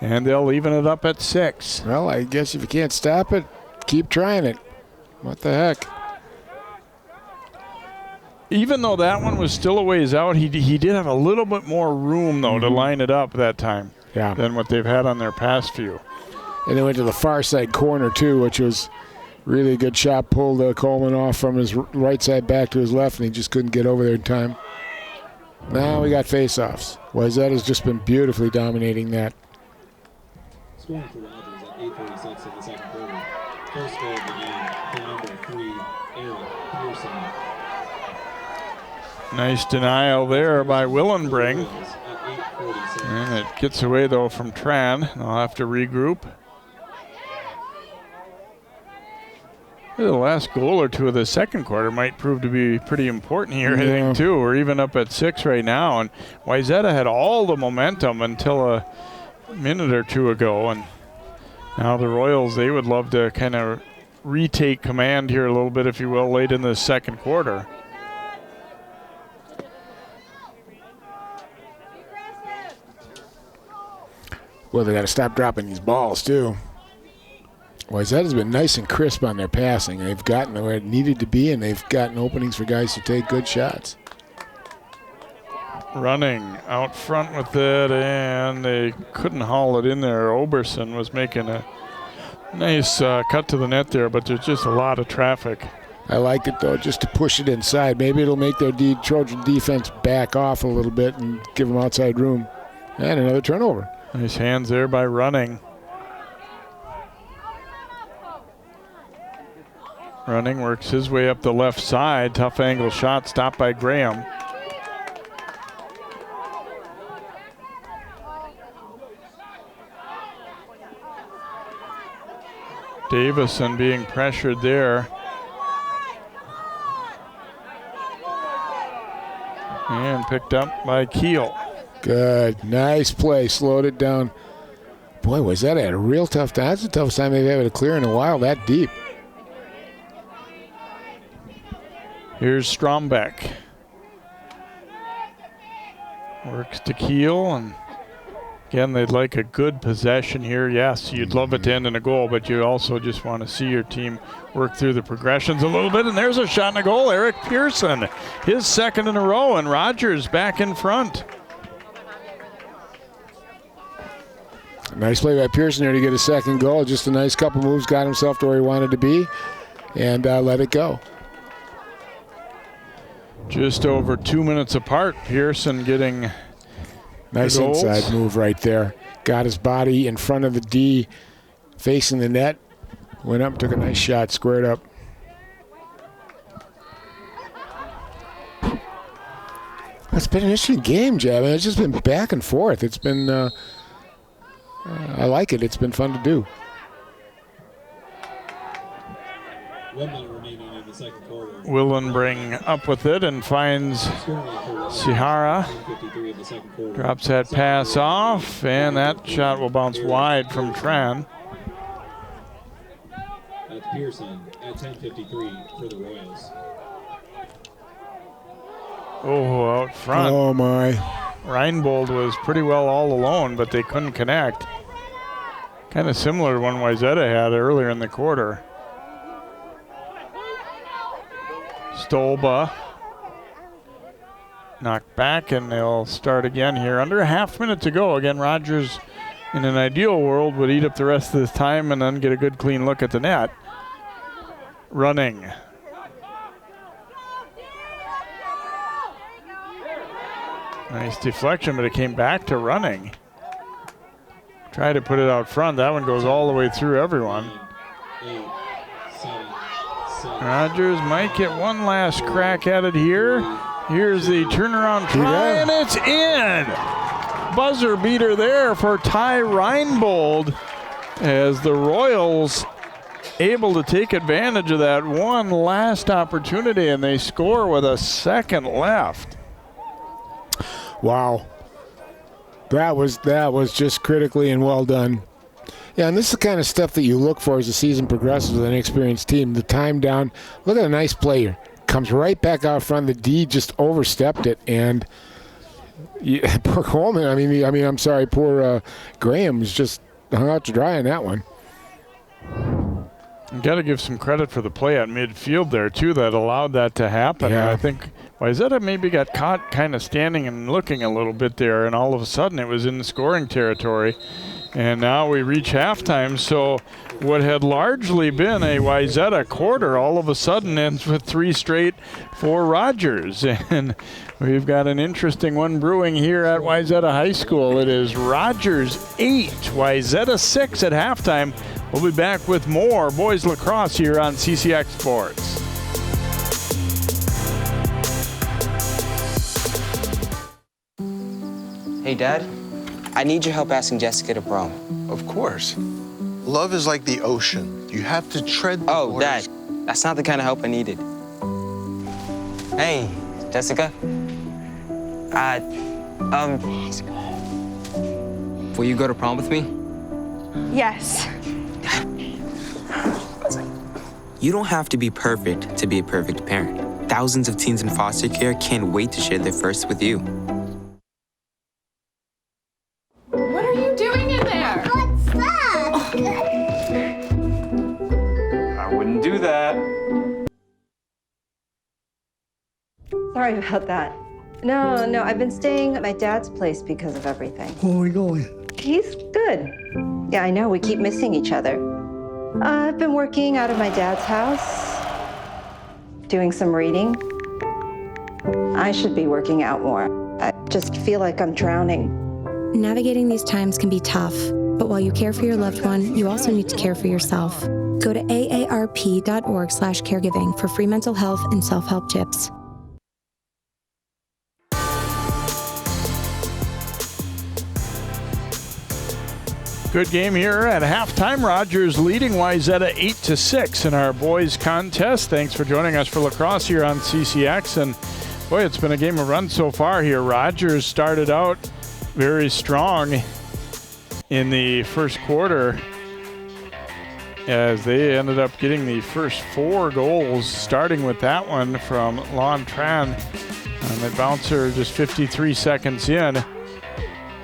and they'll even it up at 6. Well, I guess if you can't stop it, keep trying it. What the heck? Even though that one was still a ways out, he did have a little bit more room, though, to line it up that time than what they've had on their past few. And they went to the far side corner, too, which was really a good shot. Pulled Coleman off from his right side back to his left, and he just couldn't get over there in time. Now we got face-offs. Wayzata's just been beautifully dominating that. Scoring for Rogers at 8:36 of the second quarter. First goal of the game for number 3, Eric Pearson. Nice denial there by Willenbring. At 8:46. And it gets away, though, from Tran. They'll have to regroup. The last goal or two of the second quarter might prove to be pretty important here, I think, too. We're even up at 6 right now, and Wayzata had all the momentum until a minute or two ago, and now the Royals, they would love to kind of retake command here a little bit, if you will, late in the second quarter. Well, they got to stop dropping these balls, too. Wayzata's been nice and crisp on their passing. They've gotten where it needed to be, and they've gotten openings for guys to take good shots. Running out front with it, and they couldn't haul it in there. Oberson was making a nice cut to the net there, but there's just a lot of traffic. I like it, though, just to push it inside. Maybe it'll make their Trojan defense back off a little bit and give them outside room. And another turnover. Nice hands there by Running. Running works his way up the left side. Tough angle shot stopped by Graham. Davison being pressured there. And picked up by Keel. Good. Nice play. Slowed it down. Boy, was that a real tough time. That's the toughest time they've had to clear in a while that deep. Here's Strombeck. Works to Keel, and again, they'd like a good possession here. Yes, you'd love it to end in a goal, but you also just want to see your team work through the progressions a little bit. And there's a shot and a goal. Eric Pearson, his second in a row, and Rogers back in front. Nice play by Pearson there to get a second goal. Just a nice couple moves, got himself to where he wanted to be, and let it go. Just over 2 minutes apart. Pearson getting nice inside move right there. Got his body in front of the D, facing the net. Went up, took a nice shot, squared up. It's been an interesting game, Jab. It's just been back and forth. It's been, I like it. It's been fun to do. 1 minute remaining in the second quarter. Willenbring up with it and finds Sihara. Drops that pass off, and that shot will bounce wide from Tran. That's Pearson at 10:53 for the Royals. Oh, out front. Oh, my. Reinbold was pretty well all alone, but they couldn't connect. Kind of similar to one Wayzata had earlier in the quarter. Stolba knocked back, and they'll start again here. Under a half minute to go. Again, Rogers, in an ideal world, would eat up the rest of this time and then get a good clean look at the net. Running. Nice deflection, but it came back to Running. Tried to put it out front. That one goes all the way through everyone. Rogers might get one last crack at it here. Here's the turnaround try, and it's in. Buzzer beater there for Ty Reinbold, as the Royals able to take advantage of that one last opportunity, and they score with a second left. Wow. That was just critically and well done. Yeah, and this is the kind of stuff that you look for as the season progresses with an experienced team. The time down. Look at a nice player. Comes right back out front. The D just overstepped it, and poor Coleman. I'm sorry, poor Graham was just hung out to dry on that one. You got to give some credit for the play at midfield there too that allowed that to happen. Yeah. I think Wayzata maybe got caught kind of standing and looking a little bit there, and all of a sudden it was in the scoring territory. And now we reach halftime, so what had largely been a Wayzata quarter all of a sudden ends with 3 straight for Rogers. And we've got an interesting one brewing here at Wayzata High School. It is Rogers 8, Wayzata 6 at halftime. We'll be back with more boys lacrosse here on CCX Sports. Hey, Dad. I need your help asking Jessica to prom. Of course. Love is like the ocean. You have to tread the waters. Dad, that's not the kind of help I needed. Hey, Jessica. Will you go to prom with me? Yes. You don't have to be perfect to be a perfect parent. Thousands of teens in foster care can't wait to share their first with you. What are you doing in there? do that. Sorry about that. No, I've been staying at my dad's place because of everything. Where are we going? He's good. Yeah, I know, we keep missing each other. I've been working out of my dad's house, doing some reading. I should be working out more. I just feel like I'm drowning. Navigating these times can be tough, but while you care for your loved one, you also need to care for yourself. Go to aarp.org/caregiving for free mental health and self-help tips. Good game here at halftime. Rogers leading Wayzata 8-6 in our boys contest. Thanks for joining us for lacrosse here on CCX. And boy, it's been a game of run so far here. Rogers started out very strong in the first quarter as they ended up getting the first 4 goals, starting with that one from Lon Tran. And the bouncer just 53 seconds in.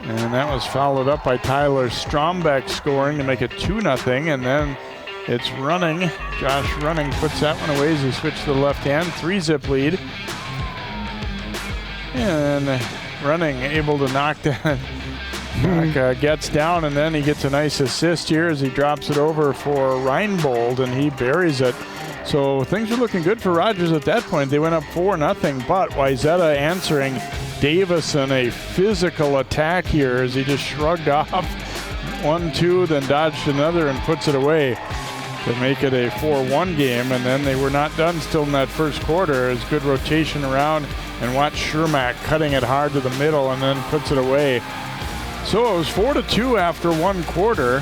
And that was followed up by Tyler Strombeck scoring to make it 2-0. And then it's Running. Josh Running puts that one away as he switched to the left hand. 3-zip lead. And Running able to knock that. Gets down, and then he gets a nice assist here as he drops it over for Reinbold, and he buries it. So things are looking good for Rogers at that point. They went up 4-0, but Wayzata answering. Davison, a physical attack here as he just shrugged off 1-2, then dodged another and puts it away to make it a 4-1 game. And then they were not done still in that first quarter as good rotation around, and watch Shermack cutting it hard to the middle and then puts it away. So it was 4-2 after one quarter.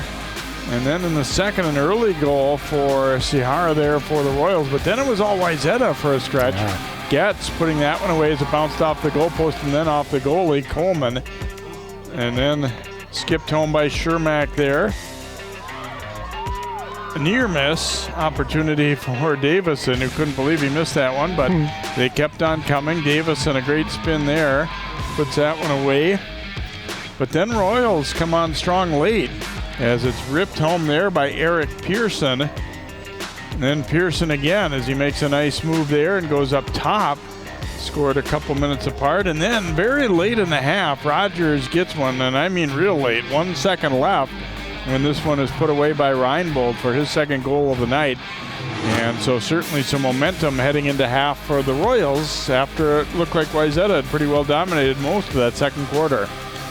And then in the second, an early goal for Sihara there for the Royals. But then it was all Wayzata for a stretch. Getz putting that one away as it bounced off the goalpost and then off the goalie, Coleman. And then skipped home by Shermack there. A near miss opportunity for Davison, who couldn't believe he missed that one, but they kept on coming. Davison, a great spin there, puts that one away. But then Royals come on strong late as it's ripped home there by Eric Pearson. And then Pearson again as he makes a nice move there and goes up top. Scored a couple minutes apart. And then very late in the half, Rogers gets one, and I mean real late, 1 second left, when this one is put away by Reinbold for his second goal of the night. And so certainly some momentum heading into half for the Royals after it looked like Wayzata had pretty well dominated most of that second quarter.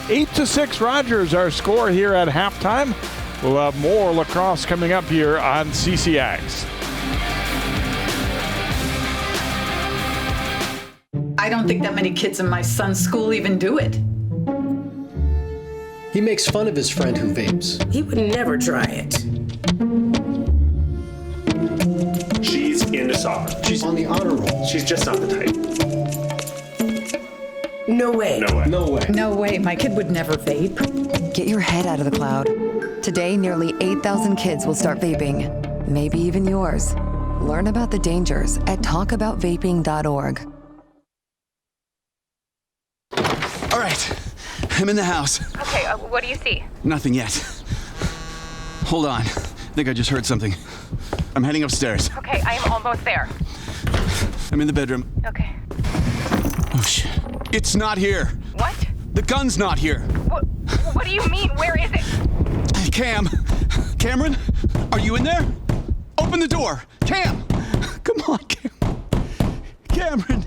8-6 Rogers, our score here at halftime. We'll have more lacrosse coming up here on CCX. I don't think that many kids in my son's school even do it. He makes fun of his friend who vapes. He would never try it. She's into soccer. She's on the honor roll. She's just not the type. No way. No way. No way. No way. My kid would never vape. Get your head out of the cloud. Today, nearly 8,000 kids will start vaping. Maybe even yours. Learn about the dangers at talkaboutvaping.org. All right. I'm in the house. Okay, what do you see? Nothing yet. Hold on. I think I just heard something. I'm heading upstairs. Okay, I am almost there. I'm in the bedroom. Okay. Oh, shit. It's not here. What? The gun's not here. What do you mean? Where is it? Cameron? Are you in there? Open the door. Cam! Come on, Cameron.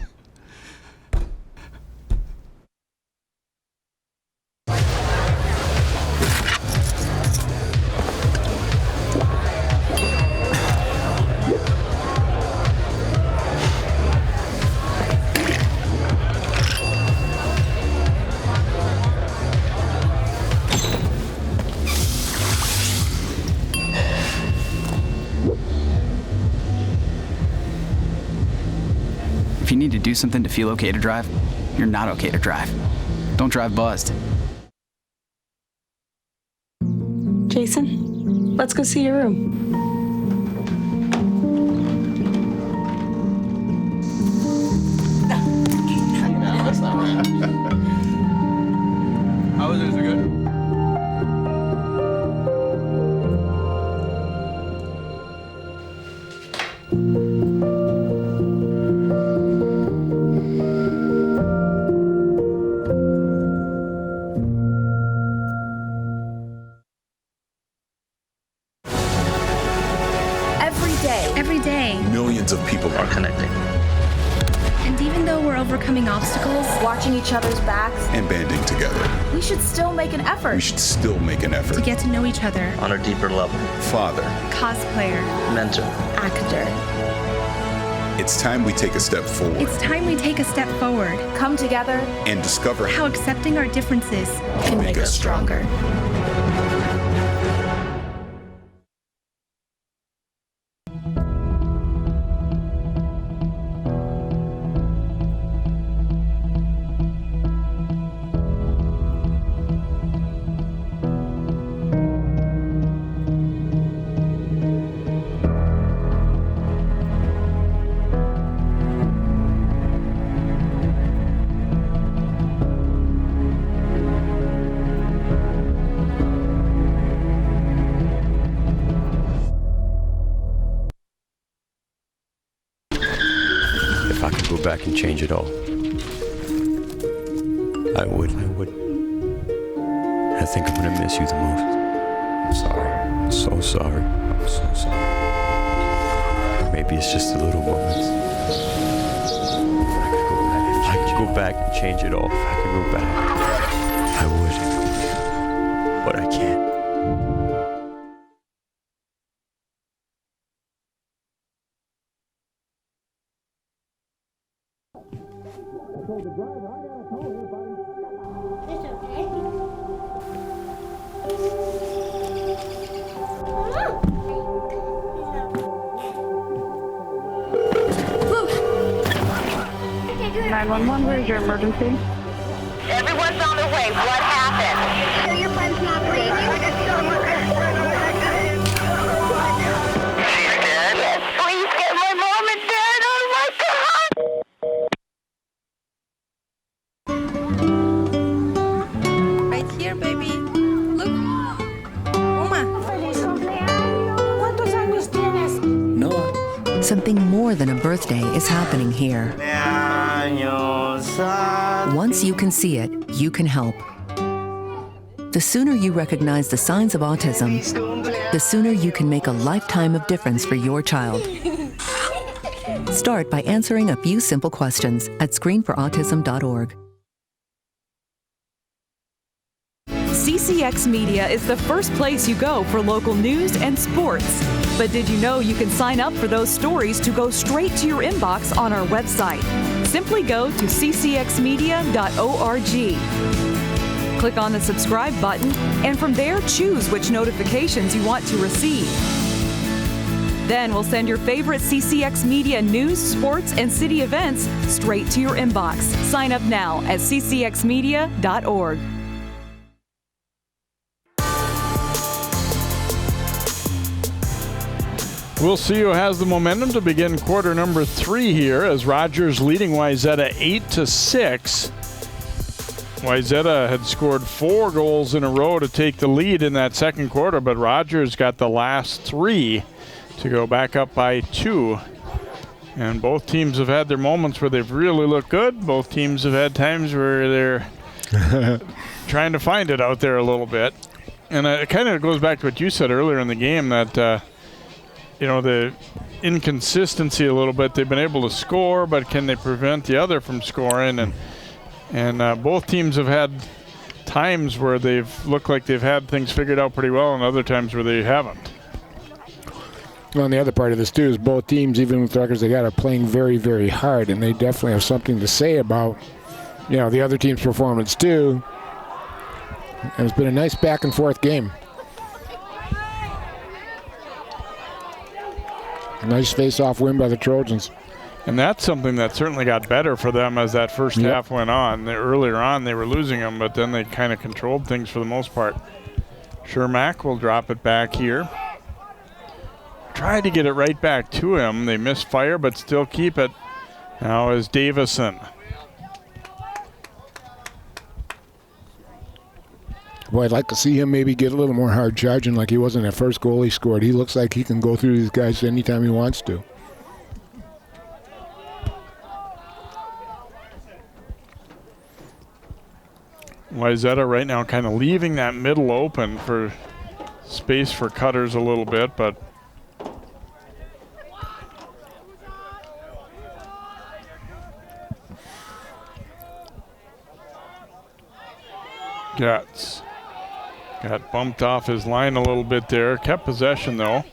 If you need to do something to feel okay to drive, you're not okay to drive. Don't drive buzzed. Jason, let's go see your room. No, that's not right. How was it? Is it good? day. Every day. Millions of people are connecting. And even though we're overcoming obstacles, watching each other's backs, and banding together, we should still make an effort. We should still make an effort to get to know each other on a deeper level. Father, cosplayer, mentor, actor. It's time we take a step forward. It's time we take a step forward. Come together and discover how accepting our differences can make us stronger. Back and change it all. I would. I think I'm gonna miss you the most. I'm sorry. I'm so sorry. I'm so sorry. Maybe it's just the little moments. If I could go back and change it all, if I could go back, I would. But I can't. Where's your emergency? Everyone's on their way. What happened? Your friend's not breathing. She's dead? Yes, please get my mom and dad. Oh my God. Right here, baby. Look. Uma. ¿Cuántos años tienes? Noah. Something more than a birthday is happening here. Once you can see it, you can help. The sooner you recognize the signs of autism, the sooner you can make a lifetime of difference for your child. Start by answering a few simple questions at screenforautism.org. CCX Media is the first place you go for local news and sports. But did you know you can sign up for those stories to go straight to your inbox on our website? Simply go to ccxmedia.org. Click on the subscribe button, and from there, choose which notifications you want to receive. Then we'll send your favorite CCX Media news, sports, and city events straight to your inbox. Sign up now at ccxmedia.org. We'll see who has the momentum to begin quarter number 3 here as Rogers leading Wayzata 8-6. Wayzata had scored 4 goals in a row to take the lead in that second quarter, but Rogers got the last 3 to go back up by 2. And both teams have had their moments where they've really looked good. Both teams have had times where they're trying to find it out there a little bit. And it kind of goes back to what you said earlier in the game that the inconsistency a little bit. They've been able to score, but can they prevent the other from scoring? And both teams have had times where they've looked like they've had things figured out pretty well and other times where they haven't. Well, and the other part of this, too, is both teams, even with the records they got, are playing very, very hard, and they definitely have something to say about, the other team's performance, too. And it's been a nice back-and-forth game. A nice face-off win by the Trojans. And that's something that certainly got better for them as that first half went on. Earlier on, they were losing them, but then they kind of controlled things for the most part. Shermack will drop it back here. Tried to get it right back to him. They missed fire, but still keep it. Now is Davison. Boy, I'd like to see him maybe get a little more hard charging like he was in that first goal he scored. He looks like he can go through these guys anytime he wants to. Wayzata right now kind of leaving that middle open for space for cutters a little bit, but Getz got bumped off his line a little bit there. Kept possession though.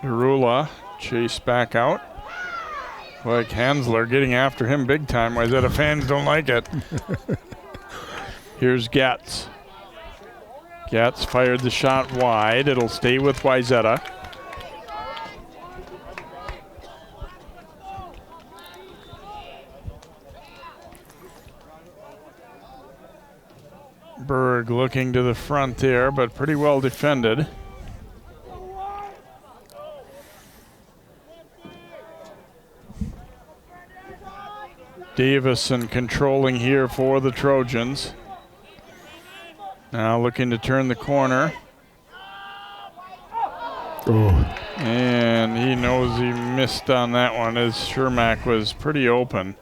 Derula chased back out. Like Hansler getting after him big time. Wayzata fans don't like it. Here's Getz. Getz fired the shot wide. It'll stay with Wayzata. Berg looking to the front there, but pretty well defended. Davison controlling here for the Trojans. Now looking to turn the corner. Oh. And he knows he missed on that one as Shermack was pretty open.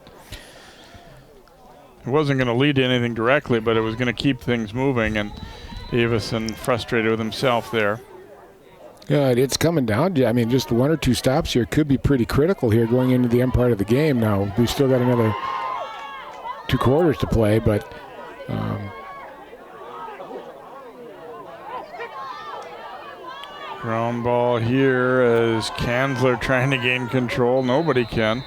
It wasn't going to lead to anything directly, but it was going to keep things moving, and Davison frustrated with himself there. Yeah, it's coming down. I mean, just 1 or 2 stops here could be pretty critical here going into the end part of the game. Now, we've still got another 2 quarters to play, but ground ball here as Kansler trying to gain control. Nobody can.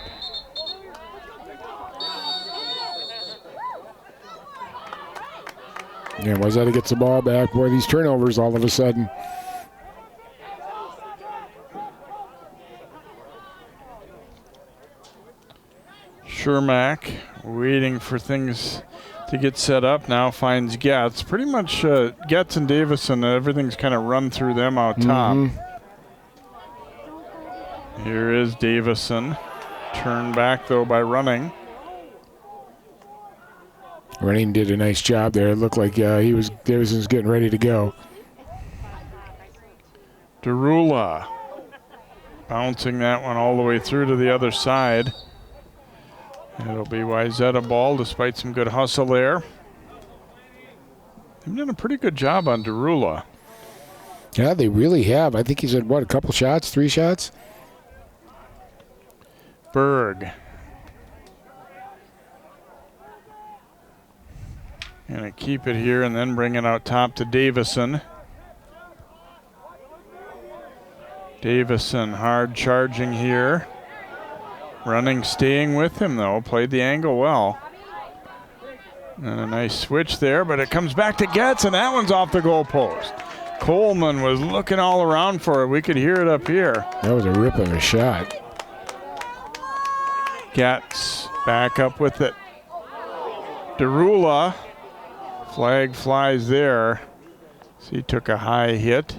Yeah, Wayzata gets the ball back. Boy, these turnovers all of a sudden. Shermack waiting for things to get set up now, finds Getz. Pretty much Getz and Davison, everything's kind of run through them out top. Here is Davison. Turned back though by Running. Running did a nice job there. It looked like Davison's getting ready to go. Derula bouncing that one all the way through to the other side. It'll be Wayzata ball despite some good hustle there. They've done a pretty good job on Derula. Yeah, they really have. I think he's had, what, a couple shots, 3 shots? Berg. Gonna keep it here and then bring it out top to Davison. Davison hard charging here. Running staying with him though, played the angle well. And a nice switch there, but it comes back to Getz and that one's off the goal post. Coleman was looking all around for it. We could hear it up here. That was a rip of a shot. Getz back up with it. Derula. Flag flies there. So he took a high hit.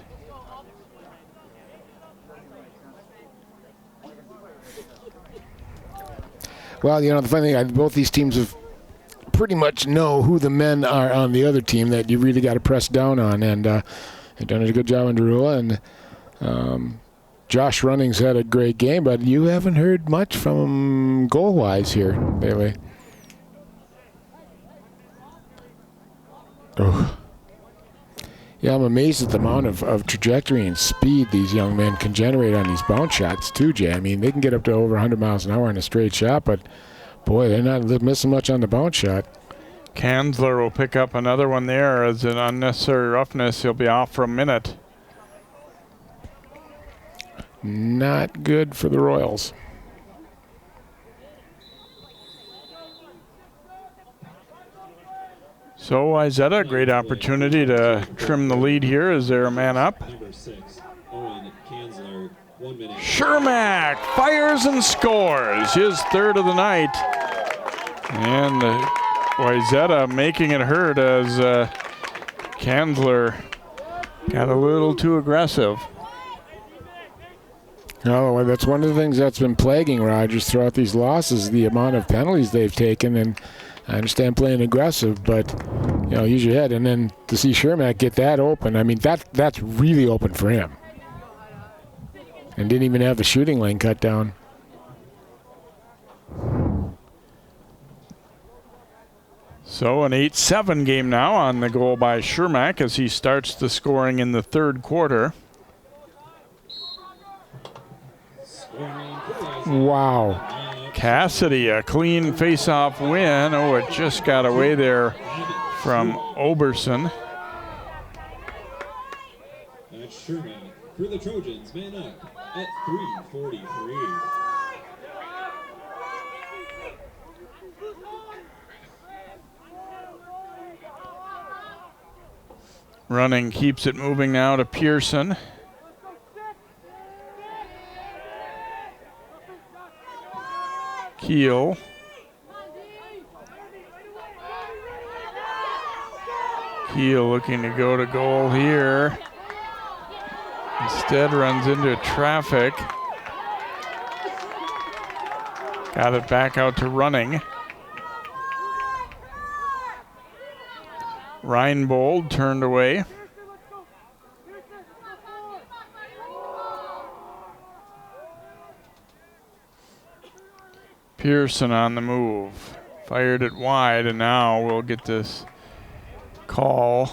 Well, you know, the funny thing, both these teams have pretty much know who the men are on the other team that you really got to press down on. And they've done a good job on Derula. And Josh Running's had a great game, but you haven't heard much from him goal-wise here, Bailey. Oh. Yeah, I'm amazed at the amount of trajectory and speed these young men can generate on these bounce shots too, Jay. I mean, they can get up to over 100 miles an hour on a straight shot, but boy, they're not missing much on the bounce shot. Kansler will pick up another one there as an unnecessary roughness. He'll be off for a minute. Not good for the Royals. So Wayzata, great opportunity to trim the lead here. Is there a man up? Shermack fires and scores his 3rd of the night. And Wayzata making it hurt as Kansler got a little too aggressive. Oh, well, that's one of the things that's been plaguing Rogers throughout these losses, the amount of penalties they've taken. And I understand playing aggressive, but you know, use your head. And then to see Shermack get that open, I mean, that's really open for him. And didn't even have the shooting lane cut down. So an 8-7 game now on the goal by Shermack as he starts the scoring in the 3rd quarter. Wow. Cassidy, a clean face-off win. Oh, it just got away there from Oberson. That's Sherman for the Trojans, man up at 3:43. Running keeps it moving now to Pearson. Keel. Keel looking to go to goal here. Instead runs into traffic. Got it back out to Running. Reinbold turned away. Pearson on the move. Fired it wide, and now we'll get this call.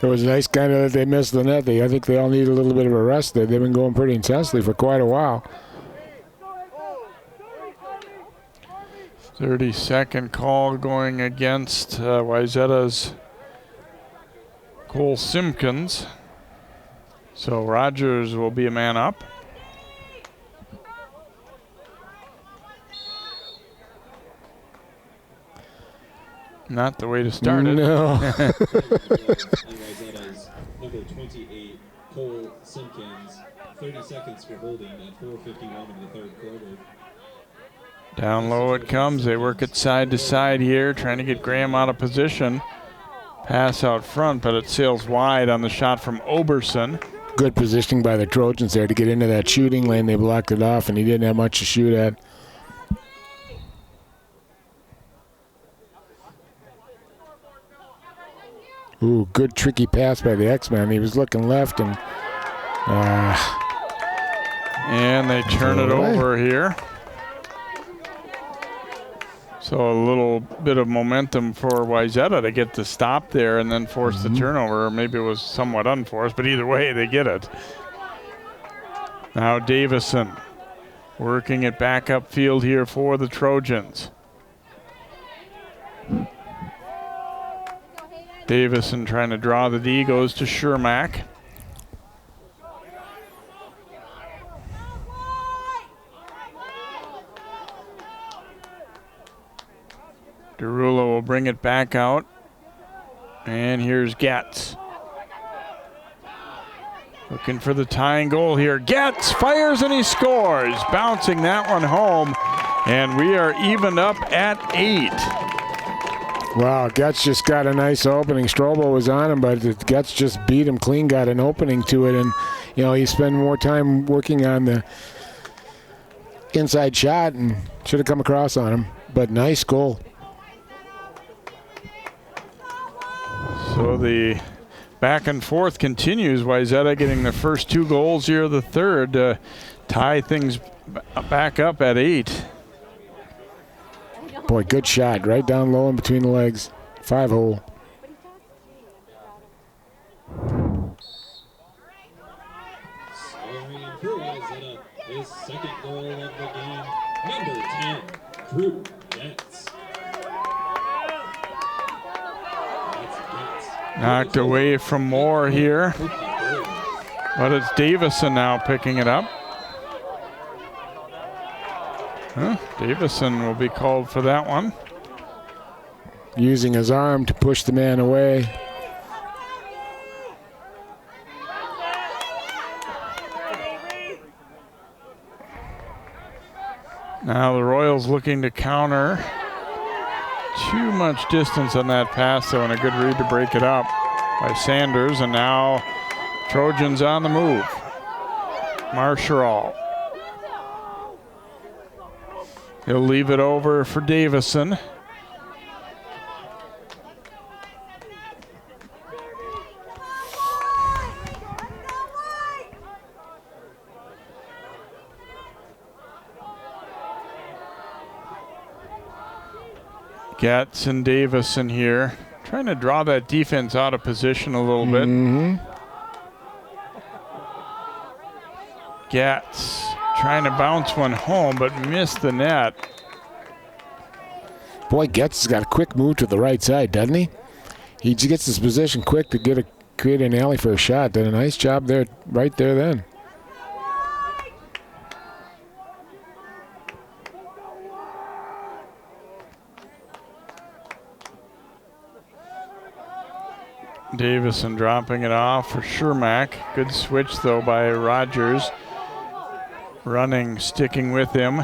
It was nice kind of that they missed the net. I think they all need a little bit of a rest there. They've been going pretty intensely for quite a while. 30-second call going against Wayzata's Cole Simpkins. So Rogers will be a man up. Not the way to start it. No. Wayzata's number 28, Cole Simpkins, 30 seconds for holding at 4:51 of the third quarter. Down low it comes. They work it side to side here, trying to get Graham out of position. Pass out front, but it sails wide on the shot from Oberson. Good positioning by the Trojans there to get into that shooting lane. They blocked it off, and he didn't have much to shoot at. Ooh, good tricky pass by the X-Man. He was looking left, and they turn it over here. So a little bit of momentum for Wayzata to get the stop there and then force the turnover. Maybe it was somewhat unforced, but either way, they get it. Now Davison working it back upfield here for the Trojans. Davison trying to draw the D, goes to Shermack. Derulo will bring it back out. And here's Getz. Looking for the tying goal here. Getz fires and he scores. Bouncing that one home. And we are evened up at 8. Wow, Getz just got a nice opening. Strobel was on him, but Getz just beat him clean, got an opening to it. And, you know, he spent more time working on the inside shot and should have come across on him. But nice goal. So the back and forth continues. Wayzata getting the first 2 goals here, the third, to tie things back up at 8. Boy, good shot. Right down low in between the legs. 5-hole. Scoring for Wayzata, his second goal of the game, number 10, Drew Getz. Knocked away from Moore here. But it's Davison now picking it up. Davison will be called for that one. Using his arm to push the man away. Now the Royals looking to counter. Too much distance on that pass, though, and a good read to break it up by Sanders. And now Trojans on the move. Marshall. He'll leave it over for Davison. Getz and Davison here, trying to draw that defense out of position a little bit. Getz trying to bounce one home, but missed the net. Boy, Getz has got a quick move to the right side, doesn't he? He gets his position quick to create an alley for a shot. Did a nice job there, right there then. Davison dropping it off for Shermack. Good switch, though, by Rogers. Running, sticking with him.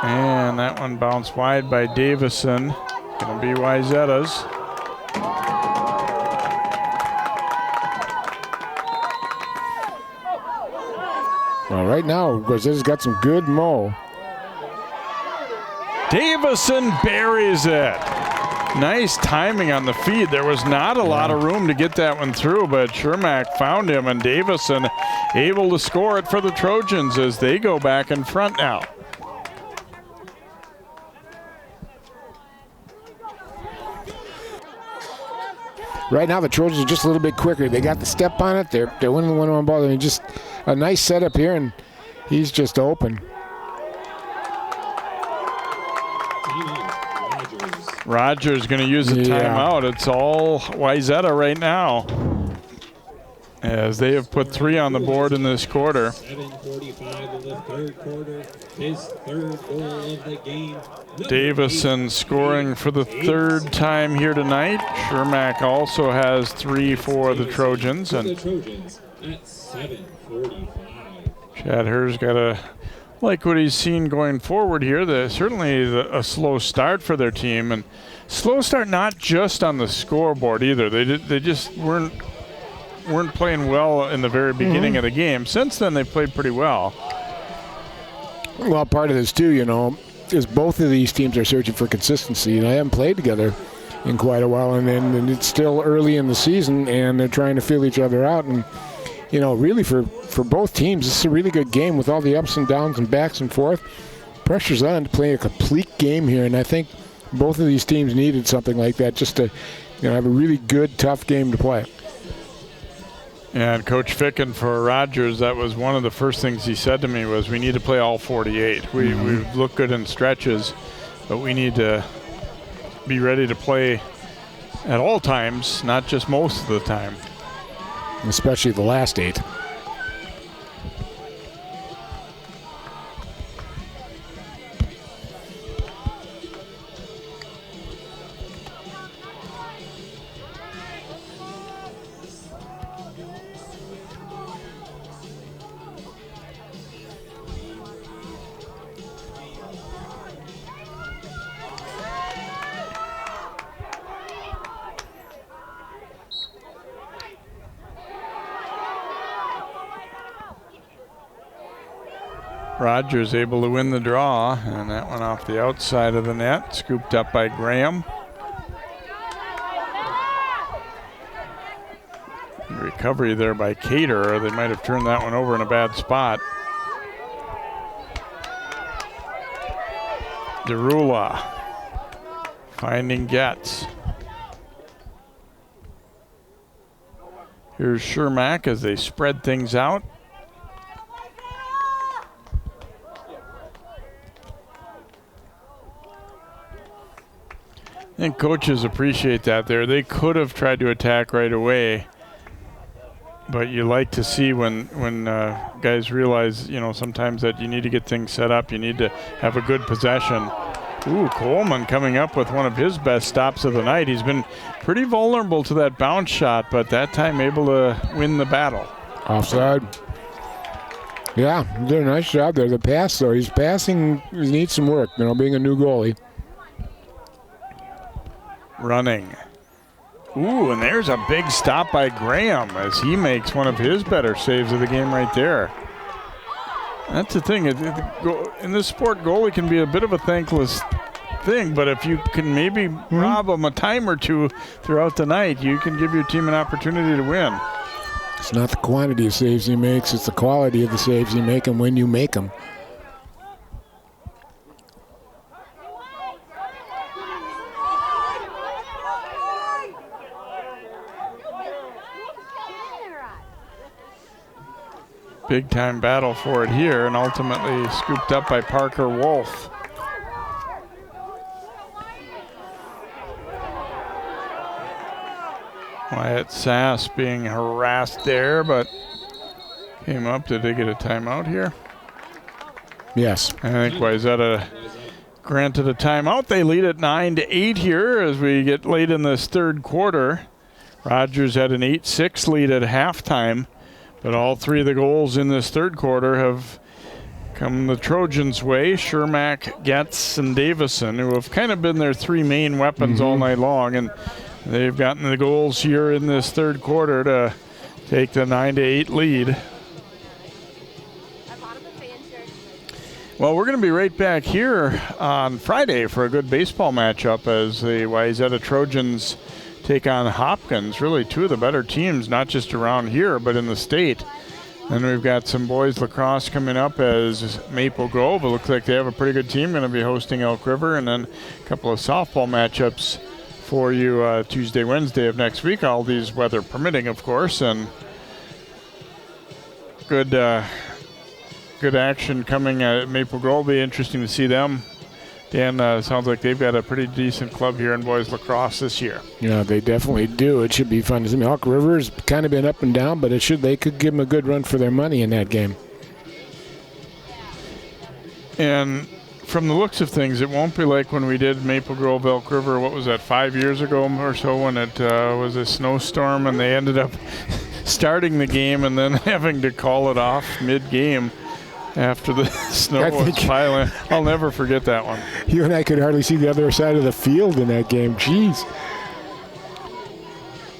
And that one bounced wide by Davison. Gonna be Wayzata's. Well, right now, Wayzata's got some good mo. Davison buries it. Nice timing on the feed. There was not a lot of room to get that one through, but Shermack found him, and Davison able to score it for the Trojans as they go back in front now. Right now, the Trojans are just a little bit quicker. They got the step on it. They're winning the one-on-one ball. I mean, just a nice setup here, and he's just open. Rogers going to use a timeout. It's all Wayzata right now, as they have put 3 on the board in this quarter. 7:45 of the third quarter. His third goal of the game. Davison scoring for the 3rd time here tonight. Shermack also has 3 for the Trojans. And the Trojans at 7:45. Chad Herr's got to like what he's seen going forward here. Certainly a slow start for their team, and slow start not just on the scoreboard either. They just weren't playing well in the very beginning of the game. Since then, they've played pretty well. Well, part of this too, you know, is both of these teams are searching for consistency, and they haven't played together in quite a while, and it's still early in the season, and they're trying to feel each other out. And you know, really for both teams, this is a really good game with all the ups and downs and backs and forth. Pressure's on to play a complete game here, and I think both of these teams needed something like that just to, you know, have a really good, tough game to play. And Coach Ficken for Rogers, that was one of the first things he said to me was, we need to play all 48. We look good in stretches, but we need to be ready to play at all times, not just most of the time. Especially the last 8. Rogers able to win the draw, and that one off the outside of the net, scooped up by Graham. Recovery there by Cater, or they might have turned that one over in a bad spot. Derula finding Getz. Here's Shermack as they spread things out. I think coaches appreciate that there. They could have tried to attack right away, but you like to see when guys realize, you know, sometimes that you need to get things set up. You need to have a good possession. Ooh, Coleman coming up with one of his best stops of the night. He's been pretty vulnerable to that bounce shot, but that time able to win the battle. Offside. Yeah, did a nice job there. The pass, though, he's passing, he needs some work, you know, being a new goalie. Running. Ooh, and there's a big stop by Graham as he makes one of his better saves of the game right there. That's the thing. In this sport, goalie can be a bit of a thankless thing, but if you can maybe rob them a time or two throughout the night, you can give your team an opportunity to win. It's not the quantity of saves he makes, it's the quality of the saves you make and when you make them. big time battle for it here, and ultimately scooped up by Parker Wolf. Wyatt Sass being harassed there, but came up. Did they get a timeout here? Yes. I think Wayzata granted a timeout. They lead at 9-8 here as we get late in this third quarter. Rogers had an 8-6 lead at halftime, but all three of the goals in this third quarter have come the Trojans' way. Shermack, Getz, and Davison, who have kind of been their three main weapons all night long, and they've gotten the goals here in this third quarter to take the 9-8 lead. Well, we're going to be right back here on Friday for a good baseball matchup as the Wayzata Trojans take on Hopkins. Really two of the better teams, not just around here, but in the state. And we've got some boys lacrosse coming up as Maple Grove. It looks like they have a pretty good team, going to be hosting Elk River, and then a couple of softball matchups for you Tuesday, Wednesday of next week. All these weather permitting, of course, and good action coming at Maple Grove. Be interesting to see them. Dan, sounds like they've got a pretty decent club here in boys lacrosse this year. Yeah, they definitely do. It should be fun to see. Elk River's kind of been up and down, but they could give them a good run for their money in that game. And from the looks of things, it won't be like when we did Maple Grove Elk River, what was that, 5 years ago or so, when it was a snowstorm and they ended up starting the game and then having to call it off mid-game after the snow was piling. I'll never forget that one. You and I could hardly see the other side of the field in that game. Jeez.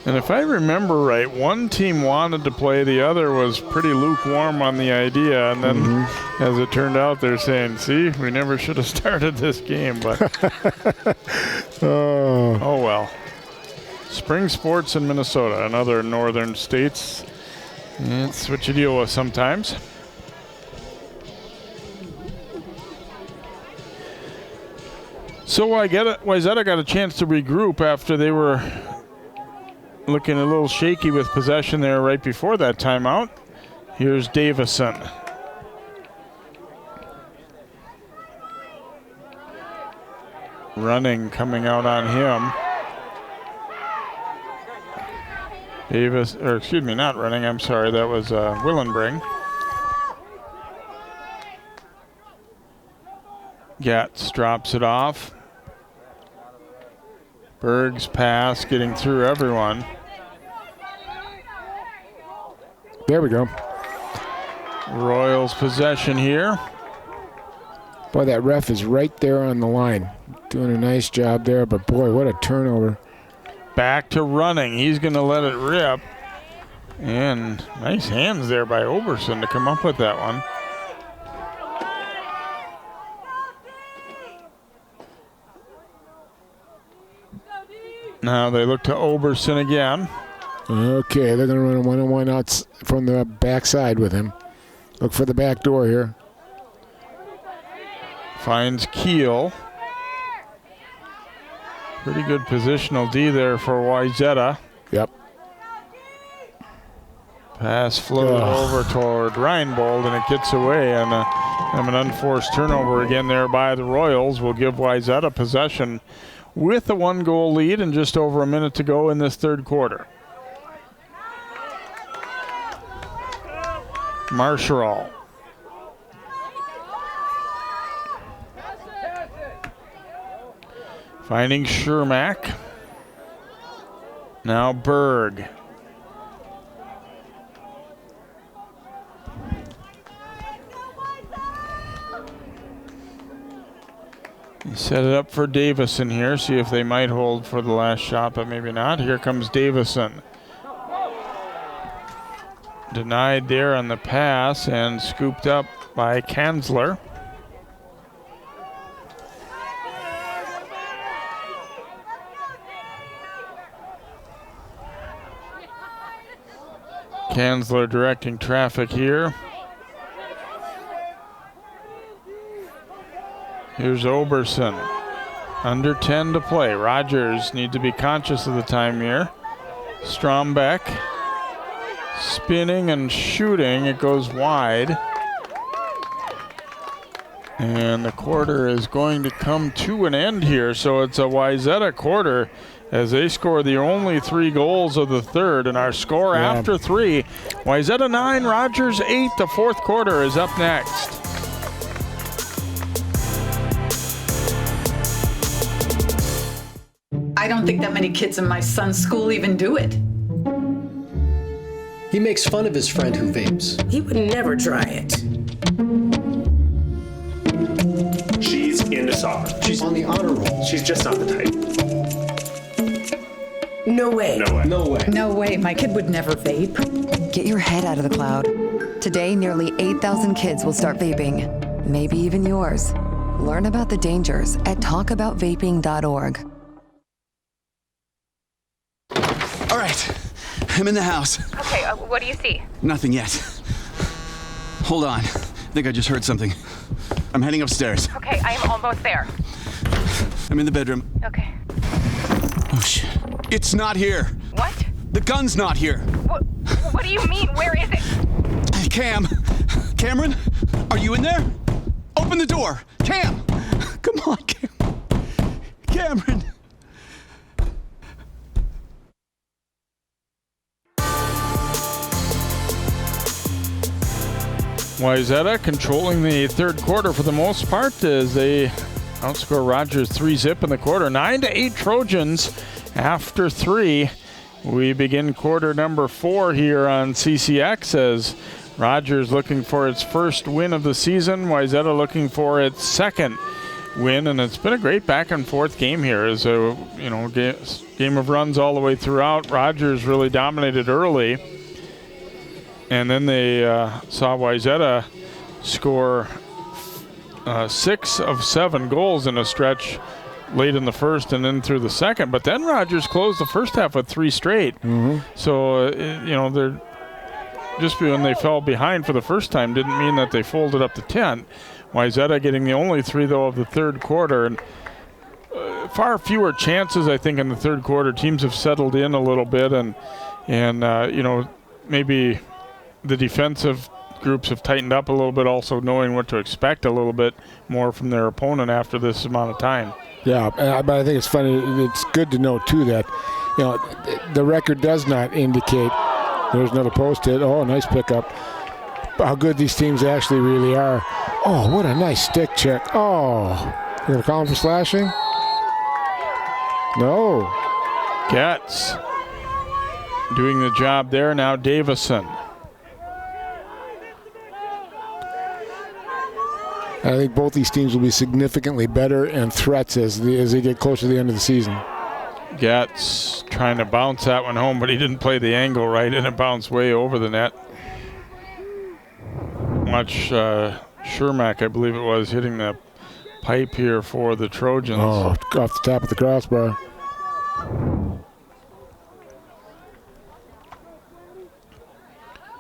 And if I remember right, one team wanted to play, the other was pretty lukewarm on the idea. And then, as it turned out, they're saying, see, we never should have started this game. But oh well. Spring sports in Minnesota and other northern states, it's what you deal with sometimes. So Wayzata got a chance to regroup after they were looking a little shaky with possession there right before that timeout. Here's Davison. Running coming out on him. Not running, I'm sorry, that was Willenbring. Getz drops it off. Berg's pass getting through everyone. There we go. Royals possession here. Boy, that ref is right there on the line. Doing a nice job there, but boy, what a turnover. Back to running. He's going to let it rip. And nice hands there by Oberson to come up with that one. Now they look to Oberson again. Okay, they're going to run a one-on-one out from the backside with him. Look for the back door here. Finds Keel. Pretty good positional D there for Wayzata. Yep. Pass floated over toward Reinbold, and it gets away. And an unforced turnover again there by the Royals will give Wayzata possession with a one-goal lead and just over a minute to go in this third quarter. Marshall. Finding Shermack. Now Berg. Set it up for Davison here. See if they might hold for the last shot, but maybe not. Here comes Davison. Denied there on the pass and scooped up by Kanzler. Kanzler directing traffic here. Here's Oberson. Under 10 to play. Rogers need to be conscious of the time here. Strombeck spinning and shooting. It goes wide. And the quarter is going to come to an end here. So it's a Wayzata quarter as they score the only 3 goals of the third. And our score after 3, Wayzata 9, Rogers 8. The fourth quarter is up next. I don't think that many kids in my son's school even do it. He makes fun of his friend who vapes. He would never try it. She's into soccer. She's on the honor roll. She's just not the type. No way. No way. No way. No way, my kid would never vape. Get your head out of the cloud. Today, nearly 8,000 kids will start vaping, maybe even yours. Learn about the dangers at talkaboutvaping.org. All right, I'm in the house. Okay, what do you see? Nothing yet. Hold on. I think I just heard something. I'm heading upstairs. Okay, I am almost there. I'm in the bedroom. Okay. Oh, shit. It's not here. What? The gun's not here. What do you mean? Where is it? Cameron? Are you in there? Open the door. Cam! Come on, Cameron. Wayzata controlling the third quarter for the most part as they outscore Rogers 3-0 in the quarter. 9-8 Trojans after 3. We begin quarter number 4 here on CCX as Rogers looking for its first win of the season. Wayzata looking for its second win, and it's been a great back and forth game here. As a game of runs all the way throughout. Rogers really dominated early. And then they saw Wayzata score 6 of 7 goals in a stretch late in the first and then through the second. But then Rogers closed the first half with 3 straight. Mm-hmm. So, they're just when they fell behind for the first time didn't mean that they folded up the tent. Wayzata getting the only 3, though, of the third quarter. And far fewer chances, I think, in the third quarter. Teams have settled in a little bit and maybe the defensive groups have tightened up a little bit, also knowing what to expect a little bit more from their opponent after this amount of time. Yeah, but I think it's funny. It's good to know, too, that the record does not indicate. There's another post hit. Oh, nice pickup. How good these teams actually really are. Oh, what a nice stick check. Oh, you going to call him for slashing? No. Getz doing the job there. Now Davison. I think both these teams will be significantly better and threats as they get closer to the end of the season. Getz trying to bounce that one home, but he didn't play the angle right, and it bounced way over the net. Much Shermack, I believe it was, hitting the pipe here for the Trojans. Oh, off the top of the crossbar.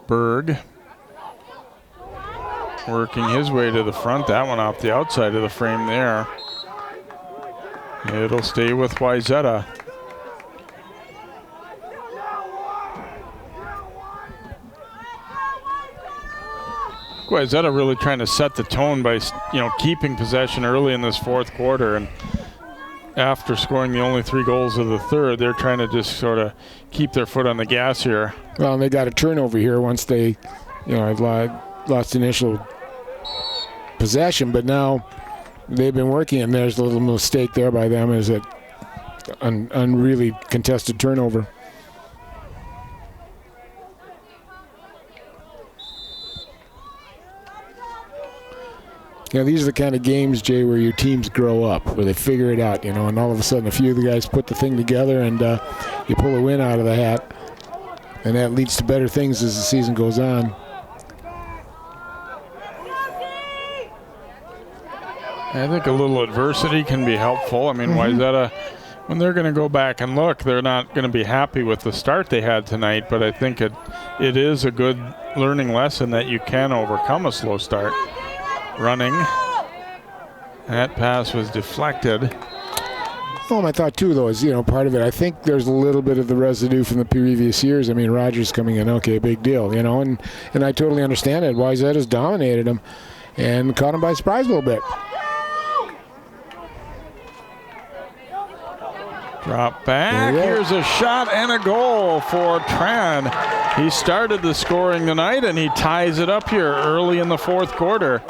Berg working his way to the front. That one off the outside of the frame there. It'll stay with Wayzata. Wayzata really trying to set the tone by keeping possession early in this fourth quarter, and after scoring the only 3 goals of the third, they're trying to just sort of keep their foot on the gas here. Well, and they got a turnover here once they lost the initial possession, but now they've been working, and there's a little mistake there by them as an unreally contested turnover. These are the kind of games, Jay, where your teams grow up, where they figure it out, and all of a sudden a few of the guys put the thing together and you pull a win out of the hat, and that leads to better things as the season goes on. I think a little adversity can be helpful. I mean, Wayzata, when they're going to go back and look, they're not going to be happy with the start they had tonight, but I think it is a good learning lesson that you can overcome a slow start. Running. That pass was deflected. My thought too, though, is part of it. I think there's a little bit of the residue from the previous years. I mean, Rogers coming in, okay, big deal, and I totally understand it. Wayzata's dominated him and caught him by surprise a little bit. Drop back. Here's a shot and a goal for Tran. He started the scoring tonight, and he ties it up here early in the fourth quarter.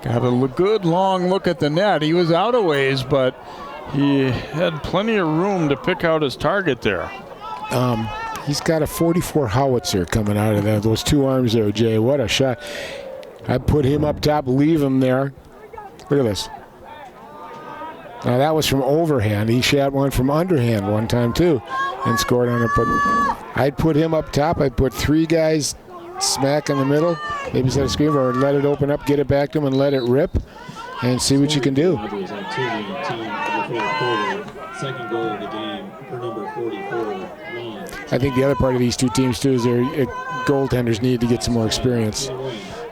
Got a good long look at the net. He was out a ways, but he had plenty of room to pick out his target there. He's got a 44 howitzer coming out of those two arms there, Jay. What a shot. I'd put him up top, leave him there. Look at this. Now that was from overhand. He shot one from underhand one time too and scored on it. But I'd put him up top. I'd put three guys smack in the middle, maybe set a screen, or let it open up, get it back to him and let it rip and see what you can do. Second goal of the game for number 44. I think the other part of these two teams too is their goaltenders need to get some more experience.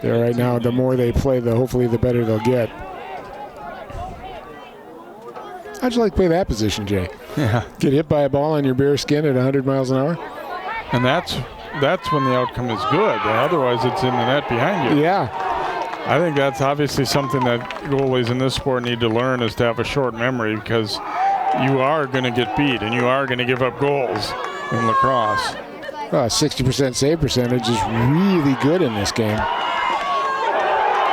There right now, the more they play, hopefully the better they'll get. How'd you like to play that position, Jay? Yeah. Get hit by a ball on your bare skin at 100 miles an hour? And that's when the outcome is good. Otherwise, it's in the net behind you. Yeah. I think that's obviously something that goalies in this sport need to learn, is to have a short memory, because you are going to get beat and you are going to give up goals in lacrosse. 60% save percentage is really good in this game.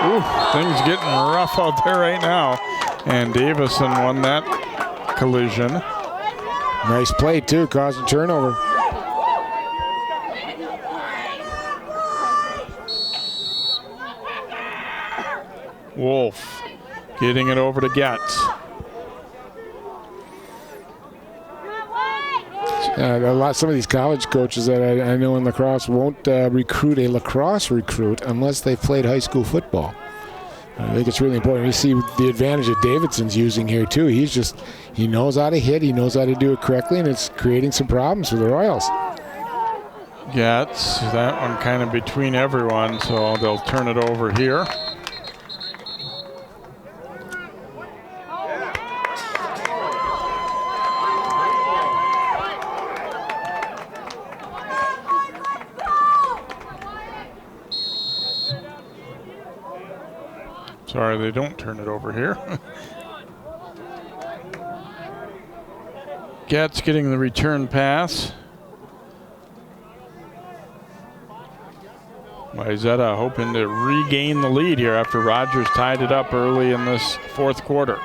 Ooh, things getting rough out there right now. And Davison won that collision. Nice play, too, causing turnover. Wolf getting it over to Getz. Some of these college coaches that I know in lacrosse won't recruit a lacrosse recruit unless they've played high school football. I think it's really important. You see the advantage that Davidson's using here too. He knows how to hit, he knows how to do it correctly, and it's creating some problems for the Royals. Getz, that one kind of between everyone, so they'll turn it over here. Sorry, they don't turn it over here. Getz getting the return pass. Wayzata hoping to regain the lead here after Rogers tied it up early in this fourth quarter.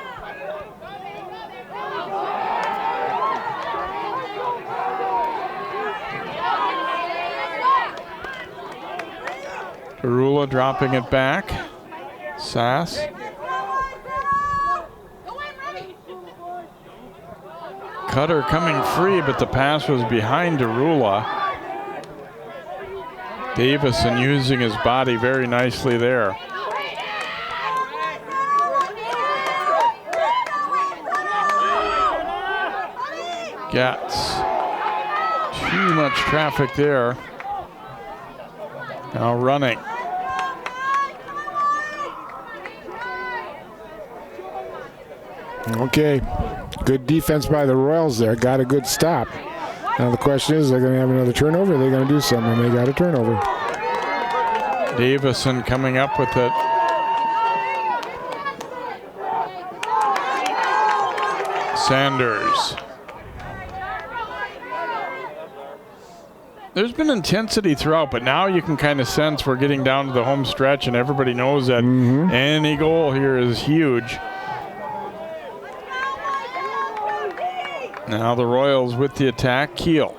Arula dropping it back. Sass. Cutter coming free, but the pass was behind Arula. Davison using his body very nicely there. Getz. Too much traffic there. Now running. Okay, good defense by the Royals there. Got a good stop. Now the question is, they're going to have another turnover? Or they're going to do something, and they got a turnover. Davison coming up with it. Sanders. There's been intensity throughout, but now you can kind of sense we're getting down to the home stretch, and everybody knows that any goal here is huge. Now the Royals with the attack. Keel.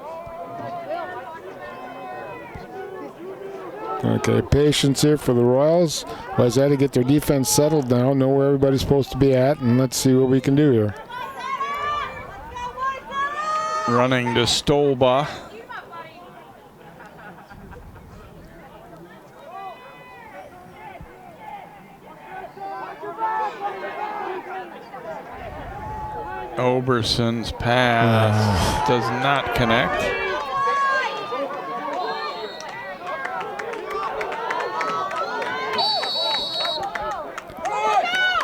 Okay, patience here for the Royals. Wayzata to get their defense settled now, know where everybody's supposed to be at, and let's see what we can do here. Running to Stolba. Oberson's pass does not connect.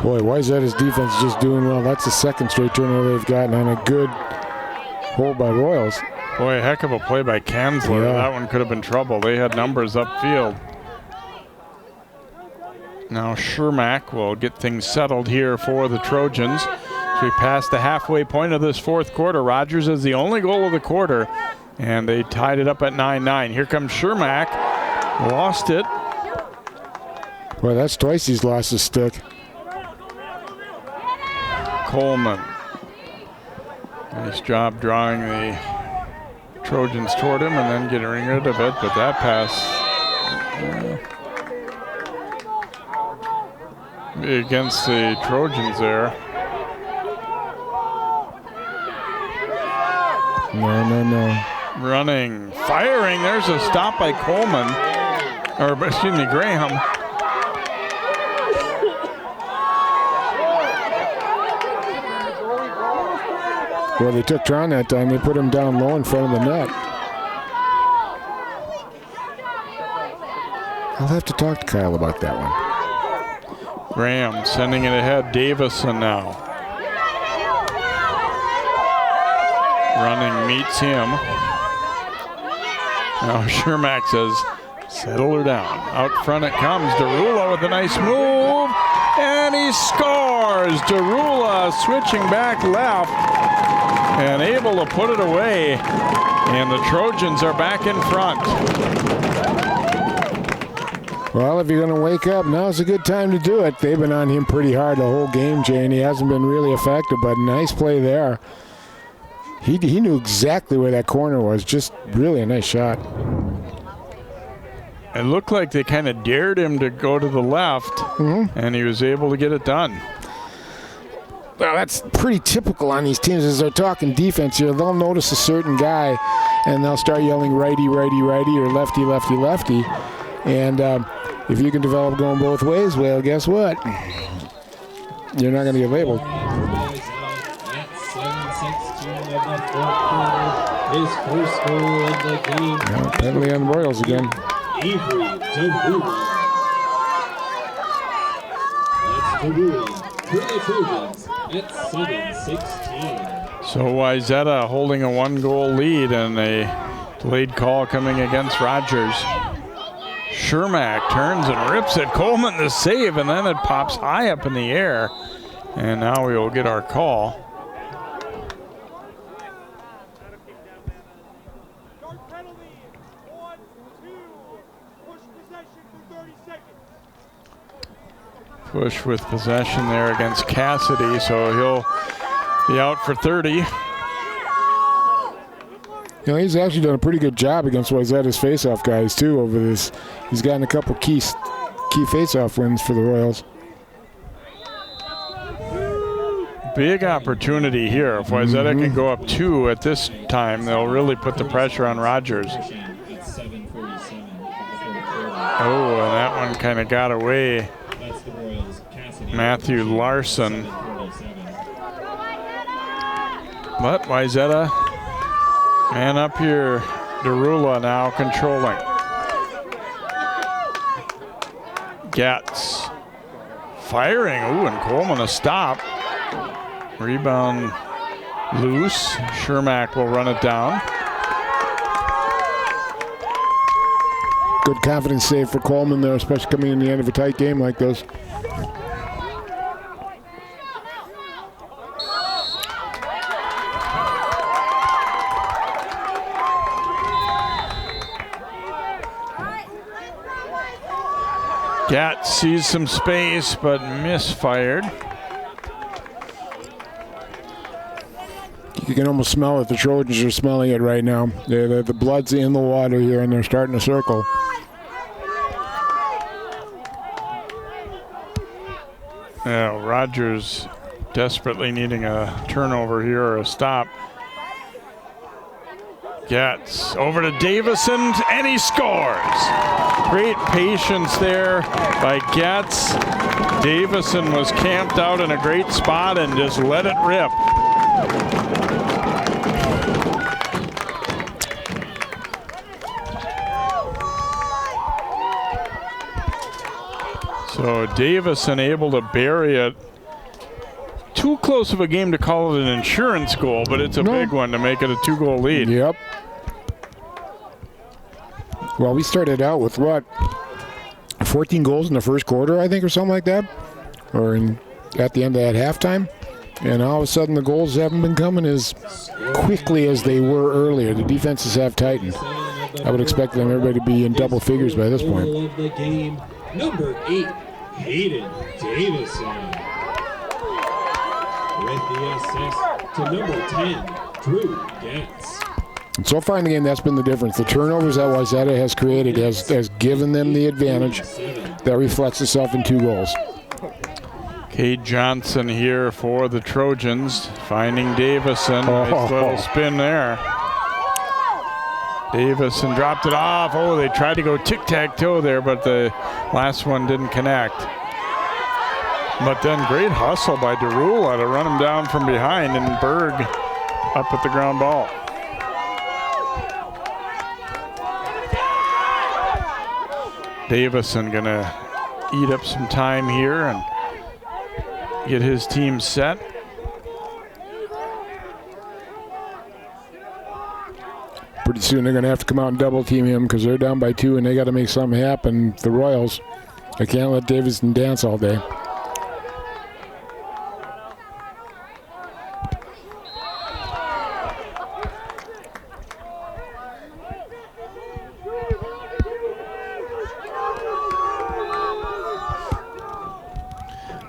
Boy, Wayzata's defense is just doing well. That's the second straight turnover they've gotten on a good hold by Royals. Boy, a heck of a play by Kanzler. Yeah. That one could have been trouble. They had numbers upfield. Now Shermack will get things settled here for the Trojans. So we passed the halfway point of this fourth quarter. Rogers is the only goal of the quarter, and they tied it up at 9-9. Here comes Shermack. Lost it. Boy, that's twice he's lost his stick. Coleman. Nice job drawing the Trojans toward him and then getting rid of it, but that pass against the Trojans there. No. Running, firing, there's a stop by Coleman, or excuse me, Graham. Well, they took Tron that time. They put him down low in front of the net. I'll have to talk to Kyle about that one. Graham sending it ahead. Davison now. Running meets him. Now Shermack says, settle her down. Out front it comes. Derula with a nice move. And he scores. Derula switching back left and able to put it away. And the Trojans are back in front. Well, if you're going to wake up, now's a good time to do it. They've been on him pretty hard the whole game, Jay, and he hasn't been really effective, but nice play there. He knew exactly where that corner was. Just really a nice shot. It looked like they kind of dared him to go to the left, and he was able to get it done. Well, that's pretty typical on these teams as they're talking defense here. They'll notice a certain guy, and they'll start yelling righty, righty, righty, or lefty, lefty, lefty. And if you can develop going both ways, well, guess what? You're not going to get labeled. His first goal of the game. Yeah, penalty on the Royals again. Avery Derula. That's Derula for the Trojans at 7-16. So Wayzata holding a 1-goal lead and a delayed call coming against Rogers. Shermack turns and rips it. Coleman the save, and then it pops high up in the air. And now we will get our call. Push with possession there against Cassidy, so he'll be out for 30. You know, he's actually done a pretty good job against Wayzata's faceoff guys too over this. He's gotten a couple key faceoff wins for the Royals. Big opportunity here. If Wayzata can go up 2 at this time, they'll really put the pressure on Rogers. Oh, and that one kind of got away. Matthew Larson. But Wayzata, man up here. Derula now controlling. Getz firing. Ooh, and Coleman a stop. Rebound loose. Shermack will run it down. Good confidence save for Coleman there, especially coming in the end of a tight game like this. Gat sees some space, but misfired. You can almost smell it. The Trojans are smelling it right now. The blood's in the water here, and they're starting to circle. Yeah, Rogers desperately needing a turnover here or a stop. Gets over to Davison, and he scores. Great patience there by Getz. Davison was camped out in a great spot and just let it rip. So Davison able to bury it too close of a game to call it an insurance goal, but it's a big one to make it a 2-goal lead. Yep. Well, we started out with 14 goals in the first quarter, I think, or something like that, or at the end of that halftime. And all of a sudden, the goals haven't been coming as quickly as they were earlier. The defenses have tightened. I would expect them everybody to be in double figures by this point. Goal of the game, number 8, Hayden Davison. With the assist to number 10, Drew Getz. And so far in the game, that's been the difference. The turnovers that Wayzata has created has given them the advantage. That reflects itself in 2 goals. Cade Johnson here for the Trojans, finding Davison. Nice little spin there. Davison dropped it off. Oh, they tried to go tic-tac-toe there, but the last one didn't connect. But then great hustle by Derula to run him down from behind, and Berg up with the ground ball. Davison gonna eat up some time here and get his team set. Pretty soon they're going to have to come out and double team him because they're down by 2 and they got to make something happen. The Royals, they can't let Davison dance all day.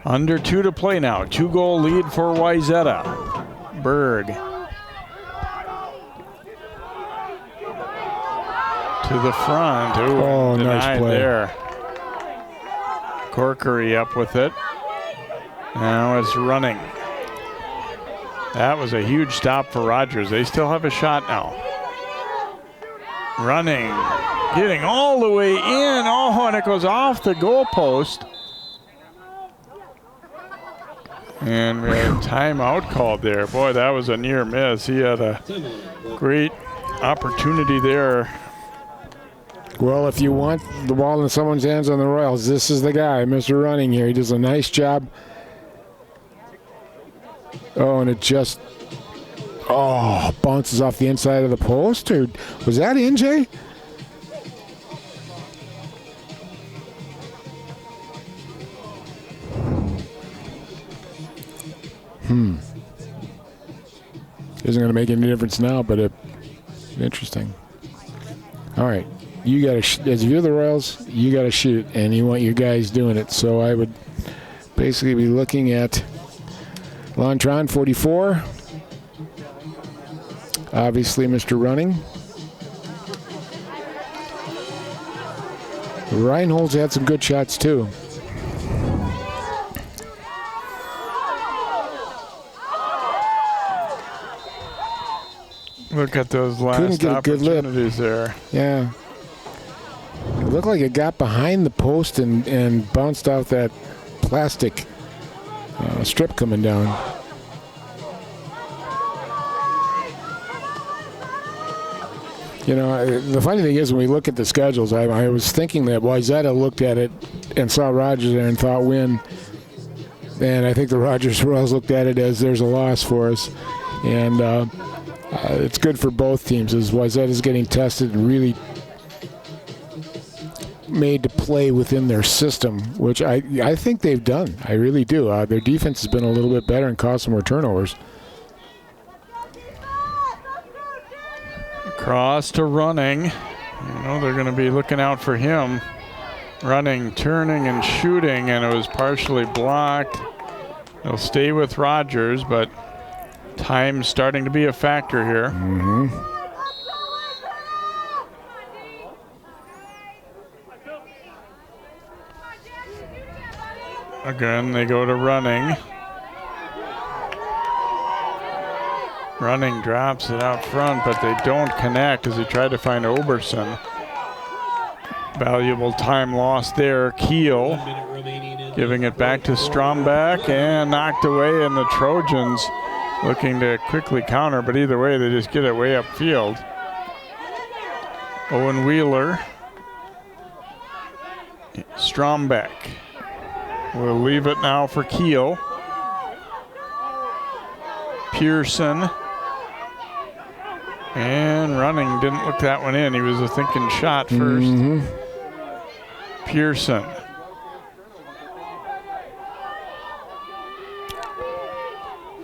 Under 2 to play now. 2-goal lead for Wayzata. Berg. To the front. Ooh, oh, nice play there. Corkery up with it. Now it's running. That was a huge stop for Rogers. They still have a shot now. Running. Getting all the way in. Oh, and it goes off the goalpost. And we had a timeout called there. Boy, that was a near miss. He had a great opportunity there. Well, if you want the ball in someone's hands on the Royals, this is the guy, Mr. Running here. He does a nice job. Oh, and it just, bounces off the inside of the post. Or was that in, Jay? Isn't going to make any difference now, but interesting. All right. You got to, as if you're the Royals, you got to shoot, and you want your guys doing it. So I would basically be looking at Lontron, 44. Obviously, Mr. Running. Reinhold's had some good shots, too. Look at those last opportunities there. Yeah. It looked like it got behind the post and bounced off that plastic strip coming down. You know, the funny thing is when we look at the schedules, I was thinking that Wayzata looked at it and saw Rogers there and thought win. And I think the Rogers Royals looked at it as there's a loss for us. And it's good for both teams as Wayzata is getting tested and really made to play within their system, which I think they've done. I really do. Their defense has been a little bit better and caused some more turnovers. Cross to Running. You know, they're going to be looking out for him. Running, turning, and shooting, and it was partially blocked. They'll stay with Rogers, but time's starting to be a factor here. Again, they go to Running. Running drops it out front, but they don't connect as they try to find Oberson. Valuable time lost there. Keel giving it back to Strombeck and knocked away, and the Trojans looking to quickly counter, but either way, they just get it way upfield. Owen Wheeler. Strombeck will leave it now for Keel. Pearson. And running, didn't look that one in. He was a thinking shot first. Pearson.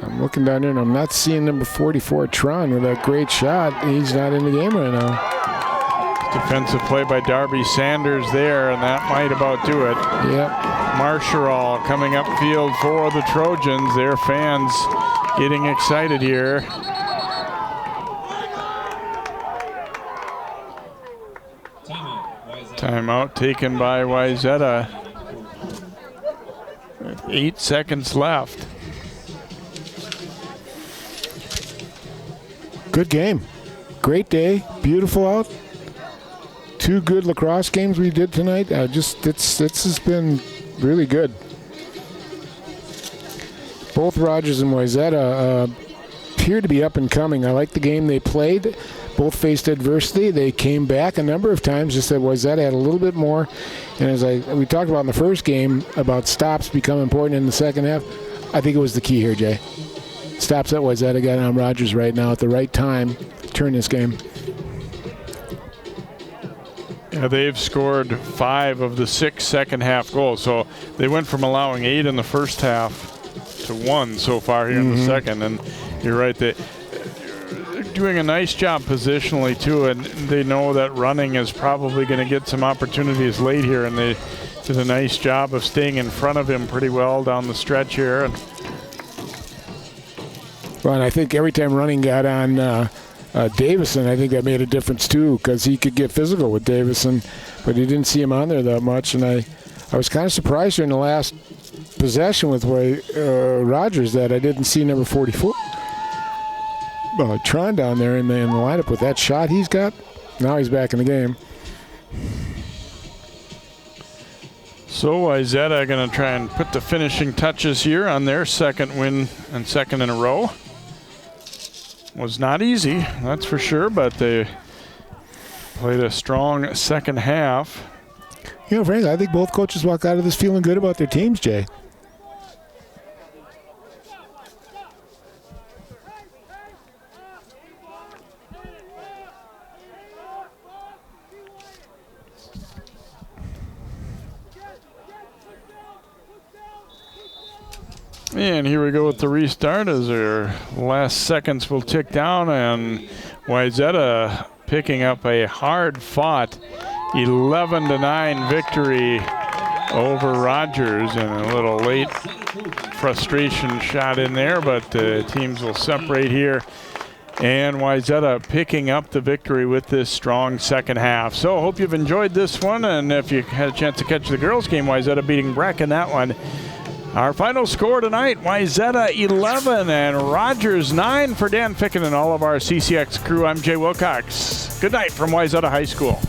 I'm looking down there, and I'm not seeing number 44, Tron, with a great shot. He's not in the game right now. Defensive play by Darby Sanders there, and that might about do it. Yep. Marshall coming upfield for the Trojans. Their fans getting excited here. Timeout taken by Wayzata. 8 seconds left. Good game. Great day. Beautiful out. 2 good lacrosse games we did tonight. This has been really good. Both Rogers and Wayzata appear to be up and coming. I like the game they played. Both faced adversity. They came back a number of times. Just that Wayzata had a little bit more. And as we talked about in the first game about stops become important in the second half, I think it was the key here, Jay. Stops that Wayzata got on Rogers right now at the right time. Turn this game. Yeah, they've scored 5 of the 6 second half goals. So they went from allowing 8 in the first half to 1 so far here in the second. And you're right, they're doing a nice job positionally too, and they know that running is probably going to get some opportunities late here, and they did a nice job of staying in front of him pretty well down the stretch here. Well, and I think every time running got on Davison, I think that made a difference too, because he could get physical with Davison, but you didn't see him on there that much. And I was kind of surprised during the last possession with Rogers that I didn't see number 44. Tron down there in the lineup with that shot he's got. Now he's back in the game. So Wayzata going to try and put the finishing touches here on their second win and second in a row. Was not easy, that's for sure, but they played a strong second half. You know, Frank, I think both coaches walk out of this feeling good about their teams, Jay. And here we go with the restart as their last seconds will tick down, and Wayzata picking up a hard-fought 11-9 victory over Rogers, and a little late frustration shot in there, but the teams will separate here. And Wayzata picking up the victory with this strong second half. So hope you've enjoyed this one, and if you had a chance to catch the girls' game, Wayzata beating Breck in that one. Our final score tonight, Wayzata 11 and Rogers 9. For Dan Ficken and all of our CCX crew, I'm Jay Wilcox. Good night from Wayzata High School.